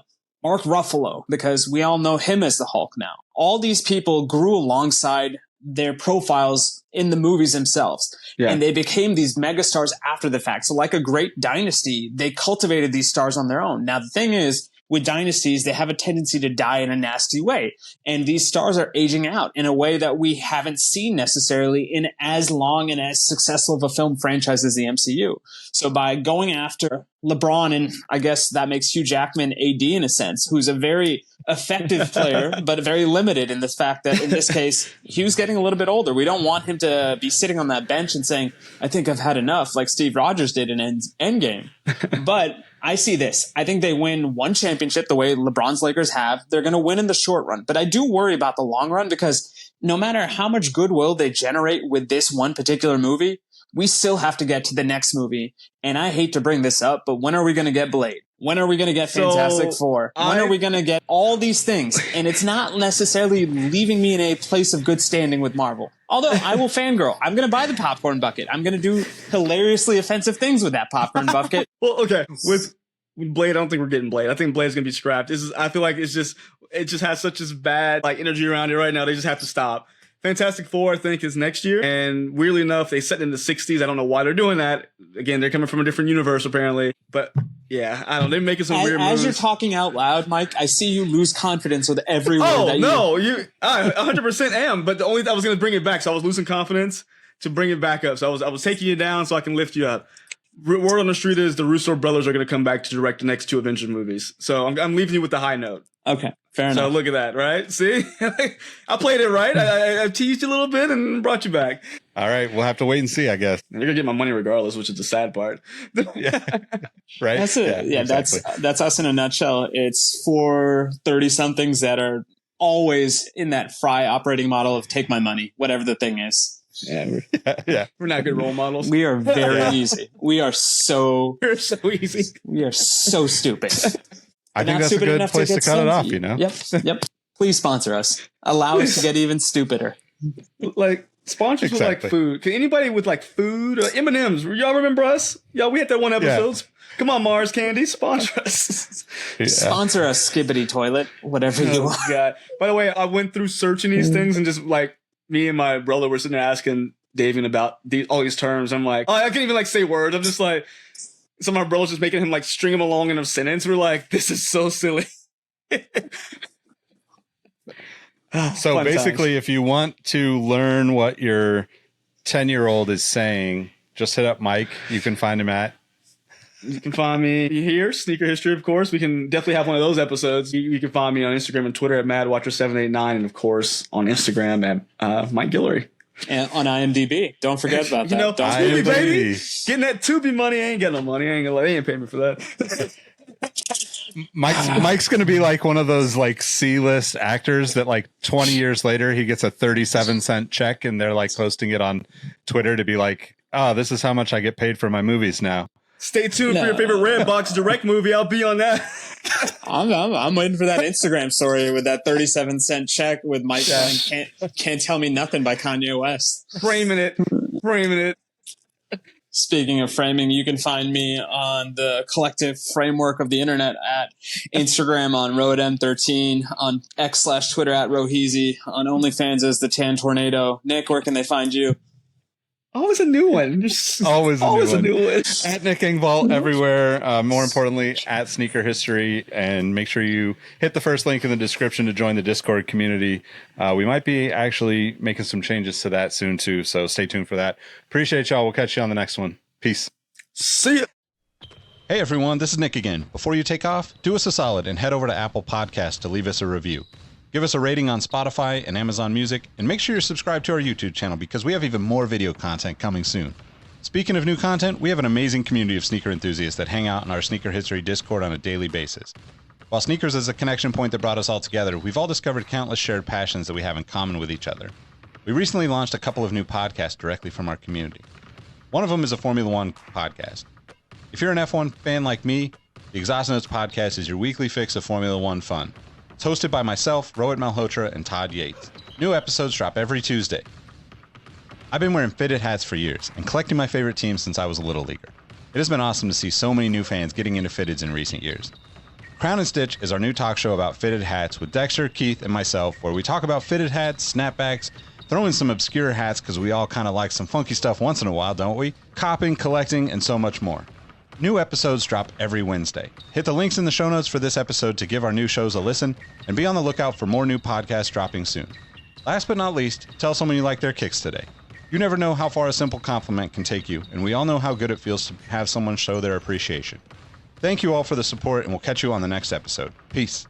Mark Ruffalo, because we all know him as the Hulk now. All these people grew alongside their profiles in the movies themselves. Yeah. And they became these megastars after the fact. So like a great dynasty, they cultivated these stars on their own. Now, the thing is, with dynasties, they have a tendency to die in a nasty way. And these stars are aging out in a way that we haven't seen necessarily in as long and as successful of a film franchise as the MCU. So by going after LeBron, and I guess that makes Hugh Jackman AD in a sense, who's a very effective player, but very limited in the fact that in this case, Hugh's getting a little bit older. We don't want him to be sitting on that bench and saying, I think I've had enough, like Steve Rogers did in Endgame. But I see this. I think they win one championship the way LeBron's Lakers have. They're going to win in the short run. But I do worry about the long run because no matter how much goodwill they generate with this one particular movie, we still have to get to the next movie. And I hate to bring this up, but when are we going to get Blade? When are we going to get Fantastic Four? When are we going to get all these things? And it's not necessarily leaving me in a place of good standing with Marvel. Although I will fangirl. I'm going to buy the popcorn bucket. I'm going to do hilariously offensive things with that popcorn bucket. Well, okay. With Blade, I don't think we're getting Blade. I think Blade's going to be scrapped. I feel like it just has such this bad energy around it right now. They just have to stop. Fantastic Four, I think, is next year. And weirdly enough, they set it in the 60s. I don't know why they're doing that. Again, they're coming from a different universe, apparently. But yeah, I don't know. They're making some weird moves. As you're talking out loud, Mike, I see you lose confidence with every word that I 100% am. But I was going to bring it back. So I was losing confidence to bring it back up. So I was taking you down so I can lift you up. Word on the street is the Russo brothers are going to come back to direct the next two Avengers movies. So I'm leaving you with the high note. Okay, fair enough. So look at that, right? See? I played it right. I teased you a little bit and brought you back. All right, we'll have to wait and see, I guess. You're going to get my money regardless, which is the sad part. Yeah. Right? That's it. Yeah, exactly. That's us in a nutshell. It's for 30-somethings that are always in that Fry operating model of take my money, whatever the thing is. Yeah, we're not good role models. We are very easy. We're so easy. We are so stupid. I think that's a good place to cut it off, you know? Yep. Please sponsor us. Allow us to get even stupider. Sponsors with food. Can anybody with food? M&M's. Y'all remember us? Yeah, we had that one episode. Yeah. Come on, Mars Candy, sponsor us. Yeah. Sponsor us, Skibbity Toilet, whatever you want. God. By the way, I went through searching these things and just me and my brother were sitting there asking Davian about all these terms. I'm like, I can't even say words. I'm just like, so my brother's just making him string them along in a sentence. We're like, this is so silly. So Fun basically, times. if you want to learn what your 10-year-old is saying, just hit up Mike. You can find him at. You can find me here, Sneaker History, of course. We can definitely have one of those episodes. You can find me on Instagram and Twitter at MadWatcher789, and of course on Instagram at Mike Guillory. And on IMDb. Don't forget about that. You know, Don't Tubi, IMDb. baby. Getting that Tubi money. I ain't got no money. They ain't paying me for that. Mike's going to be like one of those like C-list actors that like 20 years later he gets a 37-cent check and they're like posting it on Twitter to be like, oh, this is how much I get paid for my movies now. Stay tuned for your favorite Redbox direct movie. I'll be on that. I'm waiting for that Instagram story with that 37-cent check with Mike saying can't tell me nothing by Kanye West. Framing it. Speaking of framing, you can find me on the collective framework of the internet at Instagram on RohitM13, on X/Twitter at Roheezy, on OnlyFans as the Tan Tornado. Nick, where can they find you? Always a new one. Always a new one. one. At Nick Engvall everywhere. More importantly, at Sneaker History. And make sure you hit the first link in the description to join the Discord community. We might be actually making some changes to that soon, too. So stay tuned for that. Appreciate y'all. We'll catch you on the next one. Peace. See ya. Hey, everyone. This is Nick again. Before you take off, do us a solid and head over to Apple Podcasts to leave us a review. Give us a rating on Spotify and Amazon Music, and make sure you're subscribed to our YouTube channel because we have even more video content coming soon. Speaking of new content, we have an amazing community of sneaker enthusiasts that hang out in our Sneaker History Discord on a daily basis. While sneakers is a connection point that brought us all together, we've all discovered countless shared passions that we have in common with each other. We recently launched a couple of new podcasts directly from our community. One of them is a Formula One podcast. If you're an F1 fan like me, the Exhaust Notes podcast is your weekly fix of Formula One fun. It's hosted by myself, Rohit Malhotra, and Todd Yates. New episodes drop every Tuesday. I've been wearing fitted hats for years and collecting my favorite teams since I was a little leaguer. It has been awesome to see so many new fans getting into fitteds in recent years. Crown and Stitch is our new talk show about fitted hats with Dexter, Keith, and myself, where we talk about fitted hats, snapbacks, throw in some obscure hats because we all kind of like some funky stuff once in a while, don't we? Copping, collecting, and so much more. New episodes drop every Wednesday. Hit the links in the show notes for this episode to give our new shows a listen, and be on the lookout for more new podcasts dropping soon. Last but not least, tell someone you like their kicks today. You never know how far a simple compliment can take you, and we all know how good it feels to have someone show their appreciation. Thank you all for the support, and we'll catch you on the next episode. Peace.